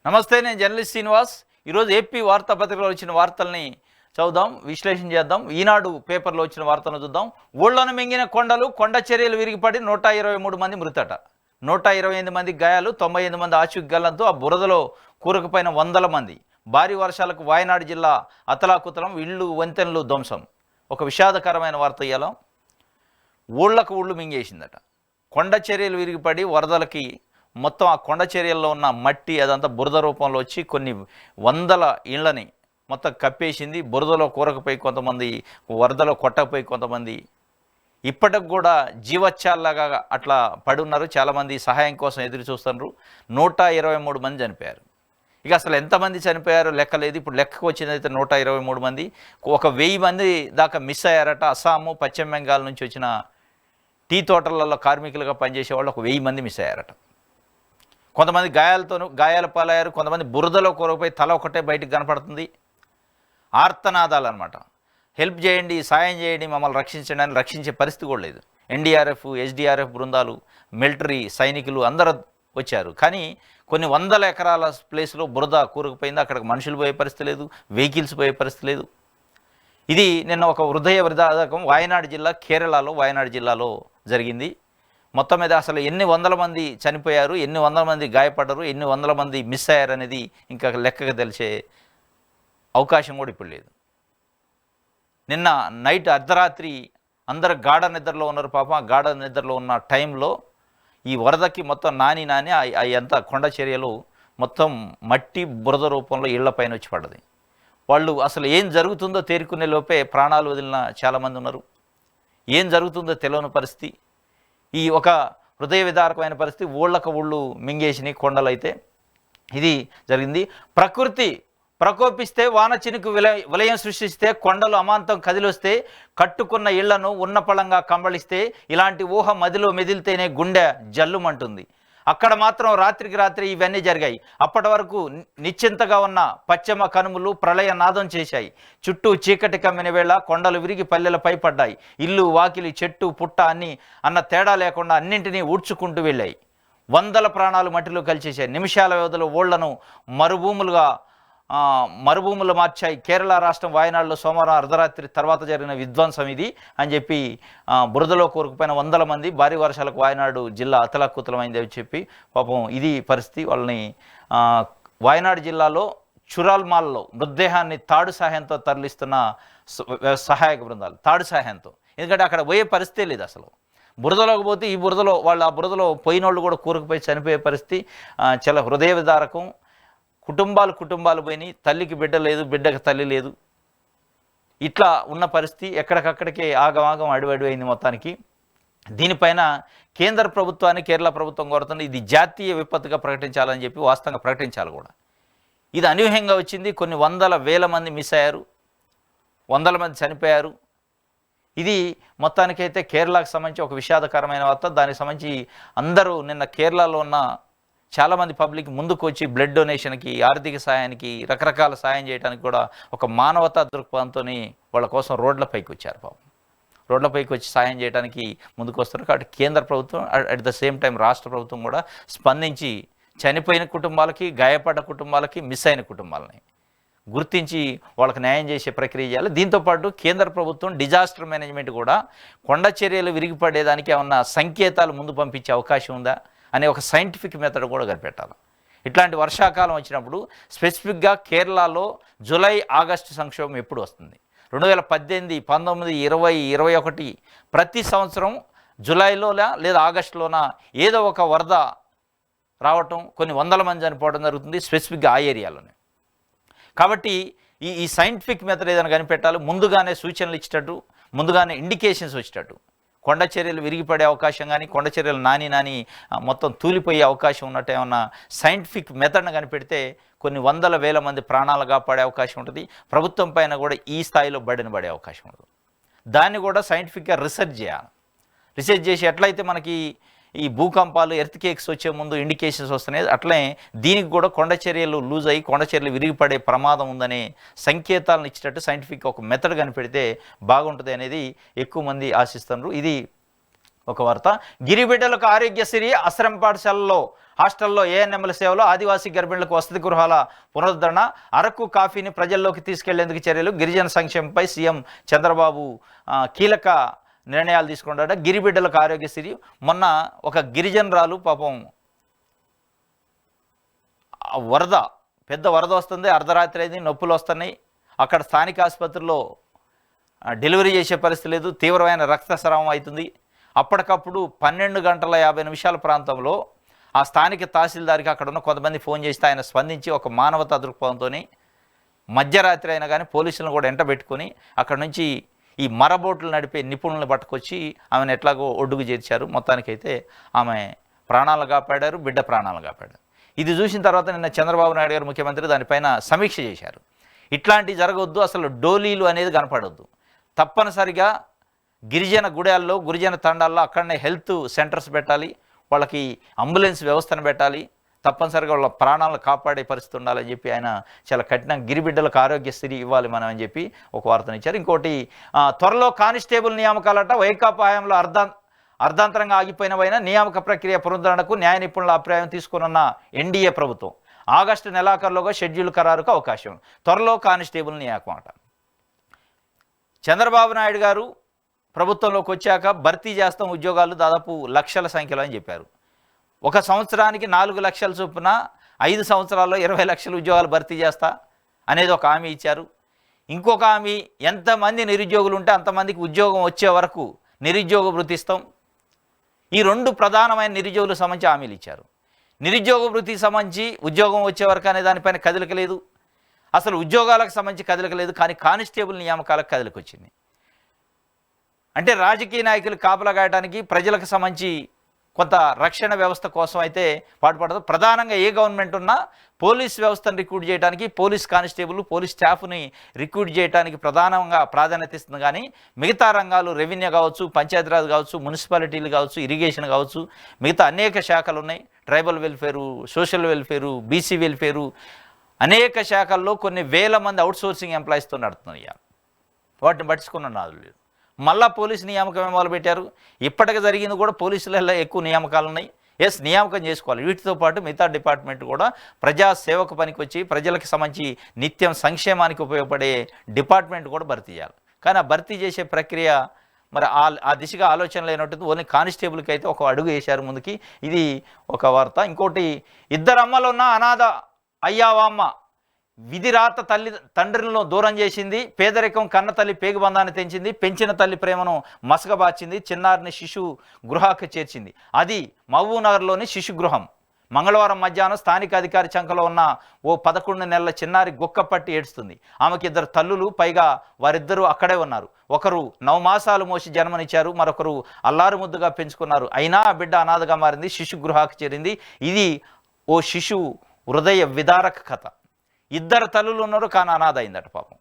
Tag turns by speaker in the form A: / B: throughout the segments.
A: నమస్తే, నేను జర్నలిస్ట్ శ్రీనివాస్. ఈరోజు ఏపీ వార్తాపత్రికలో వచ్చిన వార్తల్ని చదువుదాం, విశ్లేషణ చేద్దాం. ఈనాడు పేపర్లో వచ్చిన వార్తలను చూద్దాం. ఊళ్ళను మింగిన కొండలు, కొండ చర్యలు విరిగిపడి 123 మంది మృతట, 128 మంది గాయాలు, 98 మంది ఆచూకీగలంతో ఆ బురదలో కూరుకుపోయిన వందల మంది. భారీ వర్షాలకు వాయనాడు జిల్లా అతలాకుతలం, ఇళ్ళు వంతెనలు ధ్వంసం. ఒక విషాదకరమైన వార్త ఇయ్యాల. ఊళ్ళకు ఊళ్ళు మింగేసిందట. కొండ చర్యలు విరిగిపడి వరదలకి మొత్తం ఆ కొండ చర్యల్లో ఉన్న మట్టి అదంతా బురద రూపంలో వచ్చి కొన్ని వందల ఇళ్ళని మొత్తం కప్పేసింది. బురదలో కూరకపోయి కొంతమంది, వరదలో కొట్టకపోయి కొంతమంది ఇప్పటికి కూడా జీవచ్చాల్లాగా అట్లా పడి ఉన్నారు. చాలామంది సహాయం కోసం ఎదురు చూస్తున్నారు. 123 మంది చనిపోయారు. ఇక అసలు ఎంతమంది చనిపోయారో లెక్క లేదు. ఇప్పుడు లెక్కకు వచ్చిందైతే 123 మంది. 1000 మంది దాకా మిస్ అయ్యారట. అస్సాము, పశ్చిమ బెంగాల్ నుంచి వచ్చిన టీ తోటలలో కార్మికులుగా పనిచేసే వాళ్ళు 1000 మంది మిస్ అయ్యారట. కొంతమంది గాయాల పాలయ్యారు. కొంతమంది బురదలో కూరపోయి తల ఒకటే బయటికి కనపడుతుంది. ఆర్తనాదాలు అనమాట. హెల్ప్ చేయండి, సాయం చేయండి, మమ్మల్ని రక్షించండి అని రక్షించే పరిస్థితి కూడా లేదు. ఎన్డీఆర్ఎఫ్, ఎస్డీఆర్ఎఫ్ బృందాలు, మిలిటరీ సైనికులు అందరూ వచ్చారు. కానీ కొన్ని వందల ఎకరాల ప్లేస్లో బురద కూరుకుపోయింది. అక్కడికి మనుషులు పోయే పరిస్థితి లేదు, వెహికల్స్ పోయే పరిస్థితి లేదు. ఇది నిన్న ఒక హృదయ విదారకం వాయనాడు జిల్లా, కేరళలో వాయనాడు జిల్లాలో జరిగింది. మొత్తం మీద అసలు ఎన్ని వందల మంది చనిపోయారు, ఎన్ని వందల మంది గాయపడ్డారు, ఎన్ని వందల మంది మిస్ అయ్యారు అనేది ఇంకా లెక్కగా తెలిసే అవకాశం కూడా ఇప్పుడు లేదు. నిన్న నైట్ అర్ధరాత్రి అందరు గాఢ నిద్రలో ఉన్నారు. పాపం ఆ గాఢ నిద్రలో ఉన్న టైంలో ఈ వరదకి మొత్తం నాని అంతా కొండ చర్యలు మొత్తం మట్టి బురద రూపంలో ఇళ్లపైన వచ్చి పడ్డది. వాళ్ళు అసలు ఏం జరుగుతుందో తేరుకునే లోపే ప్రాణాలు వదిలిన చాలామంది ఉన్నారు. ఏం జరుగుతుందో తెలియని పరిస్థితి. ఈ ఒక హృదయ విదారకమైన పరిస్థితి. ఊళ్ళకు ఊళ్ళు మింగేసిన కొండలు అయితే ఇది జరిగింది. ప్రకృతి ప్రకోపిస్తే, వాన చినుకు విలయం సృష్టిస్తే, కొండలు అమాంతం కదిలొస్తే, కట్టుకున్న ఇళ్లను ఉన్నపళంగా కంబళిస్తే, ఇలాంటి ఊహ మదిలో మెదిలితేనే గుండె జల్లుమంటుంది. అక్కడ మాత్రం రాత్రికి రాత్రి ఇవన్నీ జరిగాయి. అప్పటి వరకు నిశ్చింతగా ఉన్న పశ్చిమ కనుమలు ప్రళయ నాదం చేశాయి. చుట్టూ చీకటి కమ్మిన వేళ కొండలు విరిగి పల్లెలపై పడ్డాయి. ఇల్లు, వాకిలి, చెట్టు, పుట్ట అన్న తేడా లేకుండా అన్నింటినీ ఊడ్చుకుంటూ వెళ్ళాయి. వందల ప్రాణాలు మట్టిలో కలిసేశాయి. నిమిషాల వ్యవధిలో ఊళ్లను మరుభూములు మార్చాయి. కేరళ రాష్ట్రం వాయనాడులో సోమవారం అర్ధరాత్రి తర్వాత జరిగిన విధ్వంసం ఇది అని చెప్పి బురదలో కూరుకుపోయిన వందల మంది. భారీ వర్షాలకు వాయనాడు జిల్లా అతలాకుతలమైంది అని చెప్పి పాపం ఇది పరిస్థితి. వాళ్ళని వాయనాడు జిల్లాలో చురాల్మాల్లో మృతదేహాన్ని తాడు సహాయంతో తరలిస్తున్న సహాయక బృందాలు, తాడు సహాయంతో. ఎందుకంటే అక్కడ పోయే పరిస్థితే లేదు అసలు. బురదలోకి పోతే ఈ బురదలో వాళ్ళు ఆ బురదలో పోయినోళ్ళు కూడా కూరుకుపోయి చనిపోయే పరిస్థితి. చాలా హృదయ విదారకం. కుటుంబాలు పోయినాయి. తల్లికి బిడ్డ లేదు, బిడ్డకి తల్లి లేదు. ఇట్లా ఉన్న పరిస్థితి. ఎక్కడికక్కడికే ఆగమాగం అడివడి అయింది మొత్తానికి. దీనిపైన కేంద్ర ప్రభుత్వాన్ని కేరళ ప్రభుత్వం కోరుతుంది. ఇది జాతీయ విపత్తుగా ప్రకటించాలని చెప్పి వాస్తవంగా ప్రకటించాలి కూడా. ఇది అనూహ్యంగా వచ్చింది. కొన్ని వేల మంది మిస్ అయ్యారు, వందల మంది చనిపోయారు. ఇది మొత్తానికైతే కేరళకు సంబంధించి ఒక విషాదకరమైన వార్త. దానికి సంబంధించి అందరూ నిన్న కేరళలో ఉన్న చాలామంది పబ్లిక్ ముందుకు వచ్చి బ్లడ్ డొనేషన్కి, ఆర్థిక సాయానికి, రకరకాల సాయం చేయడానికి కూడా ఒక మానవతా దృక్పథంతో వాళ్ళ కోసం రోడ్లపైకి వచ్చారు. పాపం రోడ్లపైకి వచ్చి సాయం చేయడానికి ముందుకు వస్తారు. కాబట్టి కేంద్ర ప్రభుత్వం అట్ ద సేమ్ టైం రాష్ట్ర ప్రభుత్వం కూడా స్పందించి చనిపోయిన కుటుంబాలకి, గాయపడ్డ కుటుంబాలకి, మిస్ అయిన కుటుంబాలని గుర్తించి వాళ్ళకి న్యాయం చేసే ప్రక్రియ చేయాలి. దీంతోపాటు కేంద్ర ప్రభుత్వం డిజాస్టర్ మేనేజ్మెంట్ కూడా కొండ చర్యలు విరిగిపడేదానికి ఏమన్నా సంకేతాలు ముందు పంపించే అవకాశం ఉందా అనే ఒక సైంటిఫిక్ మెథడ్ కూడా కనిపెట్టాలి. ఇట్లాంటి వర్షాకాలం వచ్చినప్పుడు స్పెసిఫిక్గా కేరళలో జూలై, ఆగస్టు సంక్షోభం ఎప్పుడు వస్తుంది? 2018, 19, 20, 21 ప్రతి సంవత్సరం జూలైలోనా లేదా ఆగస్టులోనా ఏదో ఒక వరద రావటం, కొన్ని వందల మంది చనిపోవడం జరుగుతుంది స్పెసిఫిక్గా ఆ ఏరియాలోనే. కాబట్టి ఈ సైంటిఫిక్ మెథడ్ ఏదైనా కనిపెట్టాలి. ముందుగానే సూచనలు ఇచ్చేటట్టు, ముందుగానే ఇండికేషన్స్ వచ్చేటట్టు. కొండ చర్యలు విరిగిపడే అవకాశం కానీ, కొండ చర్యలు నాని మొత్తం తూలిపోయే అవకాశం ఉన్నట్టు ఏమన్నా సైంటిఫిక్ మెథడ్ను కనిపెడితే కొన్ని వేల మంది ప్రాణాలు కాపాడే అవకాశం ఉంటుంది. ప్రభుత్వం పైన కూడా ఈ స్థాయిలో బడిన పడే అవకాశం ఉంటుంది. దాన్ని కూడా సైంటిఫిక్గా రీసెర్చ్ చేయాలి. రీసెర్చ్ చేసి ఎట్లయితే మనకి ఈ భూకంపాలు ఎర్త్కేక్స్ వచ్చే ముందు ఇండికేషన్స్ వస్తున్నాయి. అట్లే దీనికి కూడా కొండ చర్యలు లూజ్ అయ్యి కొండ చర్యలు విరిగిపడే ప్రమాదం ఉందనే సంకేతాలను ఇచ్చేటట్టు సైంటిఫిక్ ఒక మెథడ్ కనిపెడితే బాగుంటుంది అనేది ఎక్కువ మంది ఆశిస్తున్నారు. ఇది ఒక వార్త. గిరిబిడ్డలకు ఆరోగ్యశ్రీ ఆశ్రమ పాఠశాలలో హాస్టల్లో ఏఎన్ఎంల సేవలో ఆదివాసీ గర్భిణులకు వసతి గృహాల పునరుద్ధరణ, అరకు కాఫీని ప్రజల్లోకి తీసుకెళ్లేందుకు చర్యలు, గిరిజన సంక్షేమంపై సీఎం చంద్రబాబు కీలక నిర్ణయాలు తీసుకున్నాడట. గిరిబిడ్డలకు ఆరోగ్యశ్రీ. మొన్న ఒక గిరిజనరాలు పాపం పెద్ద వరద వస్తుంది, అర్ధరాత్రి అయింది, నొప్పులు వస్తున్నాయి, అక్కడ స్థానిక ఆసుపత్రిలో డెలివరీ చేసే పరిస్థితి లేదు, తీవ్రమైన రక్తస్రావం అవుతుంది. అప్పటికప్పుడు 12 గంటల 50 నిమిషాల ప్రాంతంలో ఆ స్థానిక తహసీల్దార్కి అక్కడ ఉన్న కొంతమంది ఫోన్ చేస్తే ఆయన స్పందించి ఒక మానవతా దృక్పథంతో మధ్యరాత్రి అయినా కానీ పోలీసులను కూడా ఎంటబెట్టుకొని అక్కడ నుంచి ఈ మరబోట్లు నడిపే నిపుణులను పట్టుకొచ్చి ఆమెను ఎట్లాగో ఒడ్డుకు చేర్చారు. మొత్తానికైతే ఆమె ప్రాణాలు కాపాడారు, బిడ్డ ప్రాణాలు కాపాడారు. ఇది చూసిన తర్వాత నిన్న చంద్రబాబు నాయుడు గారు ముఖ్యమంత్రి దానిపైన సమీక్ష చేశారు. ఇట్లాంటివి జరగవద్దు, అసలు డోలీలు అనేది కనపడవద్దు, తప్పనిసరిగా గిరిజన గుడాల్లో గిరిజన తండాల్లో అక్కడనే హెల్త్ సెంటర్స్ పెట్టాలి, వాళ్ళకి అంబులెన్స్ వ్యవస్థను పెట్టాలి, తప్పనిసరిగా వాళ్ళ ప్రాణాలను కాపాడే పరిస్థితి ఉండాలని చెప్పి ఆయన చాలా కఠినంగా గిరిబిడ్డలకు ఆరోగ్యశ్రీ ఇవ్వాలి మనం అని చెప్పి ఒక వార్తనిచ్చారు. ఇంకోటి, త్వరలో కానిస్టేబుల్ నియామకాలట. వైకాపా హయాంలో అర్ధాంతరంగా ఆగిపోయినవైనా నియామక ప్రక్రియ పునరుద్ధరణకు న్యాయ నిపుణుల అభిప్రాయం తీసుకున్న ఎన్డీఏ ప్రభుత్వం ఆగస్టు నెలాఖరులోగా షెడ్యూల్ ఖరారుకు అవకాశం. త్వరలో కానిస్టేబుల్ నియామకం అట. చంద్రబాబు నాయుడు గారు ప్రభుత్వంలోకి వచ్చాక భర్తీ చేస్తాం ఉద్యోగాలు దాదాపు లక్షల సంఖ్యలో అని చెప్పారు. ఒక సంవత్సరానికి 4 లక్షల చొప్పున 5 సంవత్సరాల్లో 20 లక్షల ఉద్యోగాలు భర్తీ చేస్తా అనేది ఒక హామీ ఇచ్చారు. ఇంకొక హామీ, ఎంతమంది నిరుద్యోగులు ఉంటే అంతమందికి ఉద్యోగం వచ్చే వరకు నిరుద్యోగ భృతి ఇస్తాం. ఈ 2 ప్రధానమైన నిరుద్యోగులకు సంబంధించి హామీలు ఇచ్చారు. నిరుద్యోగ భృతికి సంబంధించి ఉద్యోగం వచ్చే వరకు అనే దానిపైన కదలిక లేదు, అసలు ఉద్యోగాలకు సంబంధించి కదలిక లేదు. కానీ కానిస్టేబుల్ నియామకాలకు కదలిక వచ్చింది. అంటే రాజకీయ నాయకులు కాపలా కాయడానికి ప్రజలకు సంబంధించి కొంత రక్షణ వ్యవస్థ కోసం అయితే పాటుపడదు. ప్రధానంగా ఏ గవర్నమెంట్ ఉన్నా పోలీస్ వ్యవస్థను రిక్రూట్ చేయడానికి, పోలీస్ కానిస్టేబుల్ పోలీస్ స్టాఫ్ని రిక్రూట్ చేయడానికి ప్రధానంగా ప్రాధాన్యత ఇస్తుంది. కానీ మిగతా రంగాలు రెవెన్యూ కావచ్చు, పంచాయతీరాజ్ కావచ్చు, మున్సిపాలిటీలు కావచ్చు, ఇరిగేషన్ కావచ్చు, మిగతా అనేక శాఖలు ఉన్నాయి. Tribal welfare, social welfare, BC welfare, అనేక శాఖల్లో కొన్ని వేల మంది అవుట్సోర్సింగ్ ఎంప్లాయీస్తో నడుతున్నాయి. వాటిని పట్టించుకున్న నాదులు లేదు. మళ్ళా పోలీసు నియామకం మొదలుపెట్టారు. ఇప్పటికి జరిగింది కూడా పోలీసులలో ఎక్కువ నియామకాలు ఉన్నాయి. ఎస్, నియామకం చేసుకోవాలి. వీటితో పాటు మిగతా డిపార్ట్మెంట్ కూడా ప్రజా సేవకు పనికి వచ్చి ప్రజలకు సంబంధించి నిత్యం సంక్షేమానికి ఉపయోగపడే డిపార్ట్మెంట్ కూడా భర్తీ చేయాలి. కానీ ఆ భర్తీ చేసే ప్రక్రియ మరి ఆ దిశగా ఆలోచన లేనట్టు ఓన్లీ కానిస్టేబుల్కి అయితే ఒక అడుగు వేశారు ముందుకి. ఇది ఒక వార్త. ఇంకోటి, 2 అమ్మలు ఉన్న అనాథ అయ్యావామ్మ విధి రాత తండ్రులను దూరం చేసింది, పేదరికం కన్న తల్లి పేగుబంధాన్ని తెంచింది, పెంచిన తల్లి ప్రేమను మసకబార్చింది, చిన్నారిని శిశు గృహాకు చేర్చింది. అది మహబూబ్నగర్లోని శిశు గృహం. మంగళవారం మధ్యాహ్నం స్థానిక అధికారి చంకలో ఉన్న ఓ 11 నెలల చిన్నారి గుక్కపట్టి ఏడుస్తుంది. ఆమెకి 2 తల్లులు, పైగా వారిద్దరూ అక్కడే ఉన్నారు. ఒకరు 9 మాసాలు మోసి జన్మనిచ్చారు, మరొకరు అల్లారు ముద్దుగా పెంచుకున్నారు. అయినా ఆ బిడ్డ అనాథగా మారింది, శిశు గృహాకు చేరింది. ఇది ఓ శిశు హృదయ విదారక కథ. 2 తల్లులు ఉన్నారు, కానీ అనాథ అయిందట పాపం.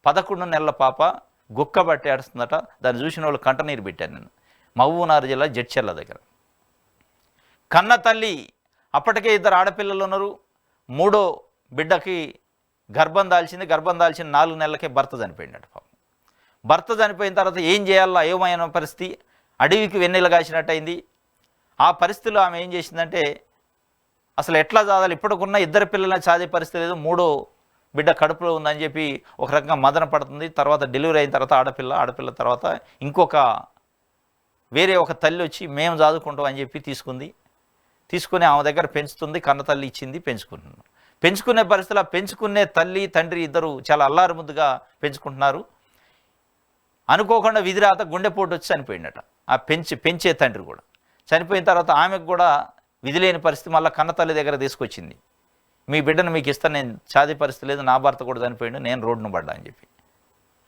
A: 11 నెలల పాప గుక్కబట్టి ఏడుస్తుందట. దాన్ని చూసిన వాళ్ళు కంటనీరు పెట్టాను నేను. మహబూబ్నగర్ జిల్లా జడ్చెర్ల దగ్గర. కన్న తల్లి అప్పటికే 2 ఆడపిల్లలు ఉన్నారు. 3వ బిడ్డకి గర్భం దాల్చింది. గర్భం దాల్చిన 4 నెలలకే భర్త చనిపోయిందట పాపం. భర్త చనిపోయిన తర్వాత ఏం చేయాలో అయోమయమైన పరిస్థితి, అడవికి వెన్నెల కాసినట్టు అయింది. ఆ పరిస్థితిలో ఆమె ఏం చేసిందంటే, అసలు ఎట్లా చదవాలి, ఇప్పటికున్న 2 పిల్లలని చదివే పరిస్థితి లేదు, 3వ బిడ్డ కడుపులో ఉందని చెప్పి ఒక రకంగా మదన పడుతుంది. తర్వాత డెలివరీ అయిన తర్వాత ఆడపిల్ల తర్వాత ఇంకొక వేరే ఒక తల్లి వచ్చి మేము చదువుకుంటాం అని చెప్పి తీసుకుని ఆమె దగ్గర పెంచుతుంది. కన్న తల్లి ఇచ్చింది, పెంచుకునే పరిస్థితిలో పెంచుకునే తల్లి తండ్రి ఇద్దరు చాలా అల్లారు ముద్దుగా పెంచుకుంటున్నారు. అనుకోకుండా విధిరాత గుండెపోటు వచ్చి చనిపోయిందట. ఆ పెంచే తండ్రి కూడా చనిపోయిన తర్వాత ఆమెకు కూడా విధి లేని పరిస్థితి, మళ్ళీ కన్నతల్లి దగ్గర తీసుకొచ్చింది. మీ బిడ్డను మీకు ఇస్తాను, నేను చాదే పరిస్థితి లేదు, నా భర్త కూడా చనిపోయిండు, నేను రోడ్డును పడ్డా అని చెప్పి.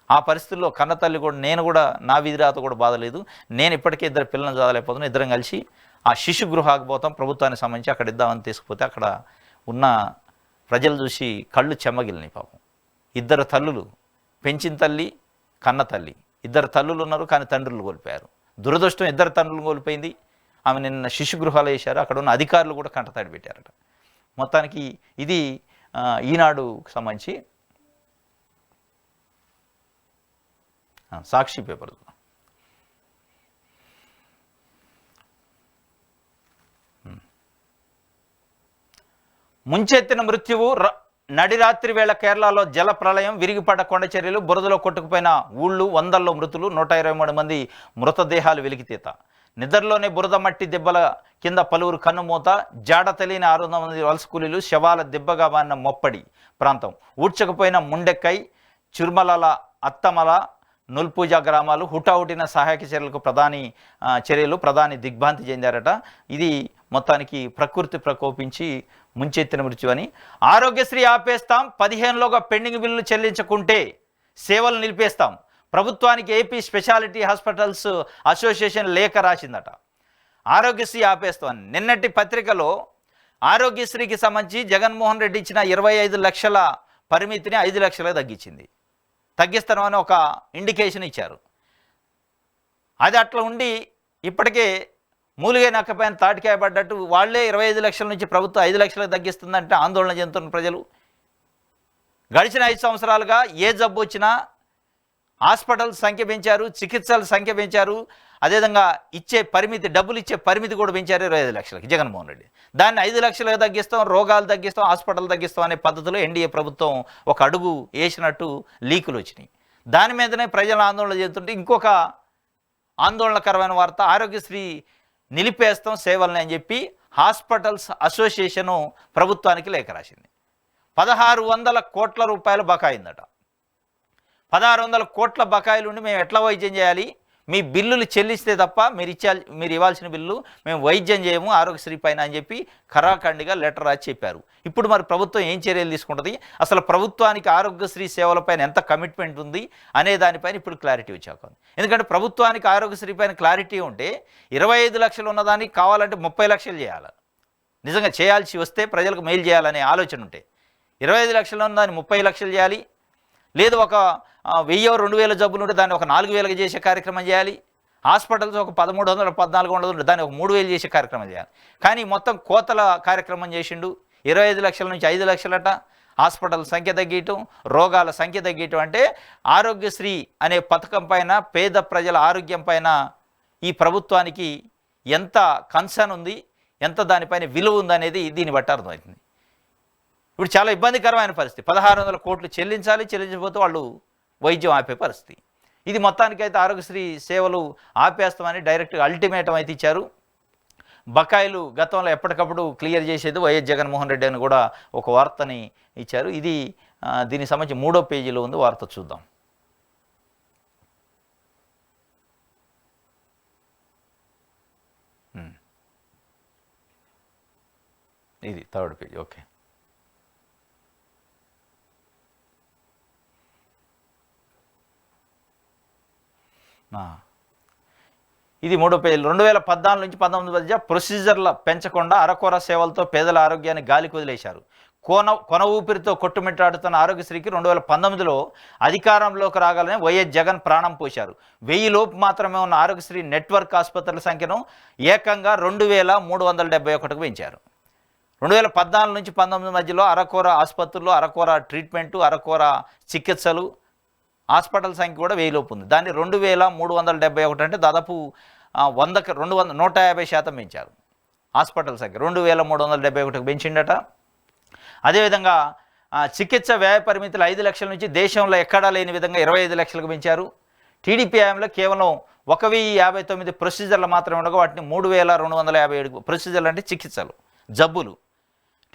A: ఆ పరిస్థితుల్లో కన్నతల్లి కూడా, నేను కూడా నా విధిరాత కూడా బాధలేదు, నేను ఇప్పటికే 2 పిల్లలను చదవలేకపోతున్నాను, ఇద్దరం కలిసి ఆ శిశు గృహాకు పోతాం, ప్రభుత్వానికి సంబంధించి అక్కడ ఇద్దామని తీసుకుపోతే అక్కడ ఉన్న ప్రజలు చూసి కళ్ళు చెమ్మగిలినాయి పాపం. 2 తల్లులు, పెంచిన తల్లి, కన్న తల్లి, 2 తల్లులు ఉన్నారు, కానీ తండ్రులు కోల్పోయారు. దురదృష్టం 2 తండ్రులు కోల్పోయింది. ఆమె నిన్న శిశు గృహాలు వేశారు, అక్కడ ఉన్న అధికారులు కూడా కంటతడి పెట్టారట. మొత్తానికి ఇది ఈనాడుకు సంబంధించి సాక్షి పేపర్. ముంచెత్తిన మృత్యువు, నడిరాత్రి వేళ కేరళలో జల ప్రళయం, విరిగిపడ్డ కొండ చర్యలు, బురదలో కొట్టుకుపోయిన ఊళ్ళు, వందల్లో మృతులు, 123 మంది మృతదేహాలు వెలికితీత. నిద్రలోనే బురద మట్టి దెబ్బల కింద పలువురు కన్నుమూత, జాడ తెలియని 600 మంది వలస కూలీలు, శవాల దెబ్బగా మారిన మొప్పడి ప్రాంతం, ఊడ్చకపోయిన ముండెక్కై, చుర్మలల, అత్తమల, నుల్పూజ గ్రామాలు, హుటాహుటిన సహాయక చర్యలు ప్రధాని దిగ్భ్రాంతి చెందారట. ఇది మొత్తానికి ప్రకృతి ప్రకోపించి ముంచెత్తిన మృత్యు అని. ఆరోగ్యశ్రీ ఆపేస్తాం, 15లోగా పెండింగ్ బిల్లులు చెల్లించకుంటే సేవలు నిలిపేస్తాం, ప్రభుత్వానికి ఏపీ స్పెషాలిటీ హాస్పిటల్స్ అసోసియేషన్ లేఖ రాసిందట. ఆరోగ్యశ్రీ ఆపేస్తామని నిన్నటి పత్రికలో ఆరోగ్యశ్రీకి సంబంధించి జగన్మోహన్ రెడ్డి ఇచ్చిన 25 లక్షల పరిమితిని 5 లక్షలకు తగ్గిస్తామని ఒక ఇండికేషన్ ఇచ్చారు. అది అట్లా ఉండి ఇప్పటికే మూలిగే నక్కపైన తాటికాయ పడ్డట్టు వాళ్లే 25 లక్షల నుంచి ప్రభుత్వం 5 లక్షలకు తగ్గిస్తుందంటే ఆందోళన చెందుతున్న ప్రజలు. గడిచిన 5 సంవత్సరాలుగా ఏ జబ్బు వచ్చినా హాస్పిటల్ సంఖ్య పెంచారు, చికిత్సల సంఖ్య పెంచారు, అదేవిధంగా ఇచ్చే పరిమితి, డబ్బులు ఇచ్చే పరిమితి కూడా పెంచారు 25 లక్షలకి జగన్మోహన్ రెడ్డి. దాన్ని 5 లక్షలకు తగ్గిస్తాం, రోగాలు తగ్గిస్తాం, హాస్పిటల్ తగ్గిస్తాం అనే పద్ధతిలో ఎన్డీఏ ప్రభుత్వం ఒక అడుగు వేసినట్టు లీకులు వచ్చినాయి. దాని మీదనే ప్రజలు ఆందోళన చెందుతుంటే ఇంకొక ఆందోళనకరమైన వార్త, ఆరోగ్యశ్రీ నిలిపేస్తాం సేవల్ని అని చెప్పి హాస్పిటల్స్ అసోసియేషను ప్రభుత్వానికి లేఖ రాసింది. 1600 కోట్ల రూపాయలు బకాయిందట. 1600 కోట్ల బకాయిలు ఉండి మేము ఎట్లా వైద్యం చేయాలి, మీ బిల్లులు చెల్లిస్తే తప్ప మీరు ఇవ్వాల్సిన బిల్లు మేము వైద్యం చేయము ఆరోగ్యశ్రీ పైన అని చెప్పి ఖరాఖండిగా లెటర్ రాసి చెప్పారు. ఇప్పుడు మరి ప్రభుత్వం ఏం చర్యలు తీసుకుంటుంది, అసలు ప్రభుత్వానికి ఆరోగ్యశ్రీ సేవలపైన ఎంత కమిట్మెంట్ ఉంది అనే దానిపైన ఇప్పుడు క్లారిటీ వచ్చాక. ఎందుకంటే ప్రభుత్వానికి ఆరోగ్యశ్రీ పైన క్లారిటీ ఉంటే 25 లక్షలు ఉన్నదానికి కావాలంటే 30 లక్షలు చేయాలి. నిజంగా చేయాల్సి వస్తే ప్రజలకు మెయిల్ చేయాలనే ఆలోచన ఉంటే 25 లక్షలు ఉన్నదాన్ని 30 లక్షలు చేయాలి. లేదు ఒక 1000-2000 జబ్బులు ఉంటే దాన్ని ఒక 4000కి చేసే కార్యక్రమం చేయాలి. హాస్పిటల్స్ ఒక 1300-1400 ఉంటే దాన్ని ఒక 3000 చేసే కార్యక్రమం చేయాలి. కానీ మొత్తం కోతల కార్యక్రమం చేసిండు. 25 లక్షల నుంచి 5 లక్షలట, హాస్పిటల్ సంఖ్య తగ్గటం, రోగాల సంఖ్య తగ్గటం. అంటే ఆరోగ్యశ్రీ అనే పథకం పైన, పేద ప్రజల ఆరోగ్యం పైన ఈ ప్రభుత్వానికి ఎంత కన్సర్న్ ఉంది, ఎంత దానిపైన విలువ ఉందనేది దీన్ని బట్టి అర్థమవుతుంది. ఇప్పుడు చాలా ఇబ్బందికరమైన పరిస్థితి. 1600 కోట్లు చెల్లించకపోతే వాళ్ళు వైద్యం ఆపే పరిస్థితి. ఇది మొత్తానికైతే ఆరోగ్యశ్రీ సేవలు ఆపేస్తామని డైరెక్ట్గా అల్టిమేటం అయితే ఇచ్చారు. బకాయిలు గతంలో ఎప్పటికప్పుడు క్లియర్ చేసేది వైఎస్ జగన్మోహన్ రెడ్డి అని కూడా ఒక వార్తని ఇచ్చారు. ఇది దీనికి సంబంధించి 3వ పేజీలో ఉంది, వార్త చూద్దాం. ఇది 3rd పేజీ. ఓకే, ఇది 3వ పేజీ. 2014 నుంచి 19 మధ్య ప్రొసీజర్ల పెంచకుండా అరకొర సేవలతో పేదల ఆరోగ్యాన్ని గాలికి వదిలేశారు. కొన ఊపిరితో కొట్టుమిట్టాడుతున్న ఆరోగ్యశ్రీకి 2019లో అధికారంలోకి రాగానే వైఎస్ జగన్ ప్రాణం పోశారు. 1000 లోపు మాత్రమే ఉన్న ఆరోగ్యశ్రీ నెట్వర్క్ ఆసుపత్రుల సంఖ్యను ఏకంగా 2371కు పెంచారు. 2014 నుంచి 19 మధ్యలో అరకొర ఆసుపత్రుల్లో అరకొర ట్రీట్మెంటు, అరకొర చికిత్సలు, హాస్పిటల్ సంఖ్య కూడా 1000 లోపు ఉంది. దాన్ని 2371 అంటే దాదాపు 150% పెంచారు. హాస్పిటల్ సంఖ్య 2371కు పెంచిండట. అదేవిధంగా చికిత్స వ్యయ పరిమితులు 5 లక్షల నుంచి దేశంలో ఎక్కడా లేని విధంగా 25 లక్షలకు పెంచారు. టీడీపీ హయాంలో కేవలం 1059 ప్రొసీజర్లు మాత్రమే ఉండగా వాటిని 3257 ప్రొసీజర్లు అంటే చికిత్సలు, జబ్బులు.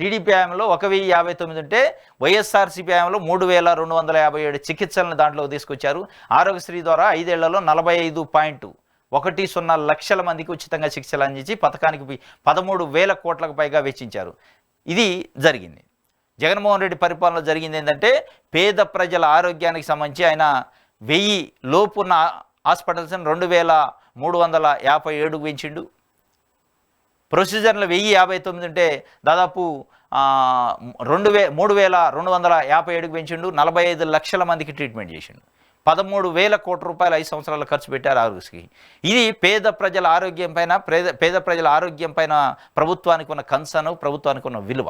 A: టీడీపీ హయాంలో 1059 ఉంటే వైఎస్ఆర్సీపీ హయాంలో 3257 చికిత్సలను దాంట్లో తీసుకొచ్చారు. ఆరోగ్యశ్రీ ద్వారా 5 ఏళ్లలో 45.10 లక్షల మందికి ఉచితంగా చికిత్సలు అందించి పథకానికి 13,000 కోట్లకు పైగా వెచ్చించారు. ఇది జరిగింది. జగన్మోహన్ రెడ్డి పరిపాలనలో జరిగింది ఏంటంటే పేద ప్రజల ఆరోగ్యానికి సంబంధించి ఆయన 1000 లోపు ఉన్న హాస్పిటల్స్ని 2357కు పెంచిండు. ప్రొసీజర్లు 1059 ఉంటే దాదాపు 3257కు పెంచిండు. 45 లక్షల మందికి ట్రీట్మెంట్ చేసిండు. 13,000 కోట్ల రూపాయలు 5 సంవత్సరాలు ఖర్చు పెట్టారు ఆరోగ్యశ్రీ. ఇది పేద ప్రజల ఆరోగ్యం పైన ప్రభుత్వానికి ఉన్న కన్సర్న్, ప్రభుత్వానికి ఉన్న విలువ.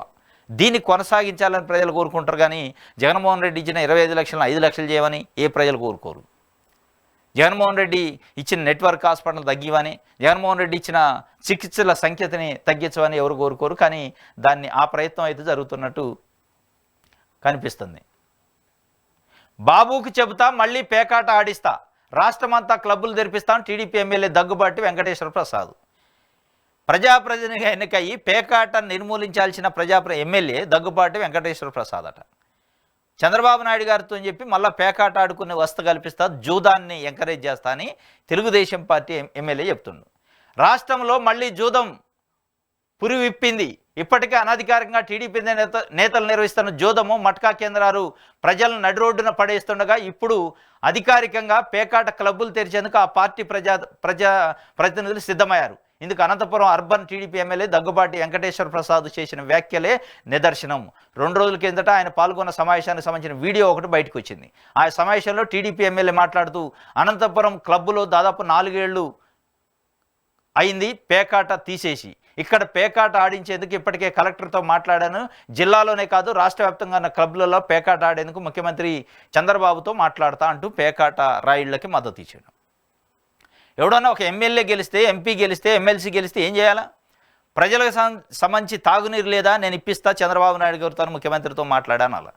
A: దీన్ని కొనసాగించాలని ప్రజలు కోరుకుంటారు. కానీ జగన్మోహన్ రెడ్డి ఇచ్చిన 25 లక్షలను 5 లక్షలు చేయమని ఏ ప్రజలు కోరుకోరు. జగన్మోహన్ రెడ్డి ఇచ్చిన నెట్వర్క్ హాస్పిటల్ తగ్గివని, జగన్మోహన్ రెడ్డి ఇచ్చిన చికిత్సల సంఖ్యతని తగ్గించమని ఎవరు కోరుకోరు. కానీ ఆ ప్రయత్నం అయితే జరుగుతున్నట్టు కనిపిస్తుంది. బాబుకు చెబుతా మళ్ళీ పేకాట ఆడిస్తా, రాష్ట్రమంతా క్లబ్బులు తెరిపిస్తాను టీడీపీ ఎమ్మెల్యే దగ్గుబాటి వెంకటేశ్వర ప్రసాద్. ప్రజాప్రతినిధిగా ఎన్నికయ్యి పేకాట నిర్మూలించాల్సిన ఎమ్మెల్యే దగ్గుబాటి వెంకటేశ్వర ప్రసాద్ అట. చంద్రబాబు నాయుడు గారితో చెప్పి మళ్ళీ పేకాట ఆడుకునే వస్తు కల్పిస్తా, జూదాన్ని ఎంకరేజ్ చేస్తా అని తెలుగుదేశం పార్టీ ఎమ్మెల్యే చెప్తుండు. రాష్ట్రంలో మళ్ళీ జూదం పురి విప్పింది. ఇప్పటికే అనధికారికంగా టీడీపీ నేతలు నిర్వహిస్తున్న జూదము, మట్కా కేంద్రాలు ప్రజలను నడి రోడ్డున పడేస్తుండగా ఇప్పుడు అధికారికంగా పేకాట క్లబ్బులు తెరిచేందుకు ఆ పార్టీ ప్రతినిధులు సిద్ధమయ్యారు. ఇందుకు అనంతపురం అర్బన్ టీడీపీ ఎమ్మెల్యే దగ్గుబాటి వెంకటేశ్వర ప్రసాద్ చేసిన వ్యాఖ్యలే నిదర్శనం. 2 రోజుల కిందట ఆయన పాల్గొన్న సమావేశానికి సంబంధించిన వీడియో ఒకటి బయటకు వచ్చింది. ఆ సమావేశంలో టీడీపీ ఎమ్మెల్యే మాట్లాడుతూ అనంతపురం క్లబ్బులో దాదాపు 4 ఏళ్లు అయింది పేకాట తీసేసి, ఇక్కడ పేకాట ఆడించేందుకు ఇప్పటికే కలెక్టర్తో మాట్లాడాను. జిల్లాలోనే కాదు రాష్ట్ర వ్యాప్తంగా ఉన్న క్లబ్లలో పేకాట ఆడేందుకు ముఖ్యమంత్రి చంద్రబాబుతో మాట్లాడతా అంటూ పేకాట రాయిళ్లకి మద్దతు ఇచ్చాడు. ఎవడన్నా ఒక ఎమ్మెల్యే గెలిస్తే, ఎంపీ గెలిస్తే, ఎమ్మెల్సీ గెలిస్తే ఏం చేయాలా? ప్రజలకు సంబంధించి తాగునీరు లేదా, నేను ఇప్పిస్తా చంద్రబాబు నాయుడు గారితో ముఖ్యమంత్రితో మాట్లాడాను అలా.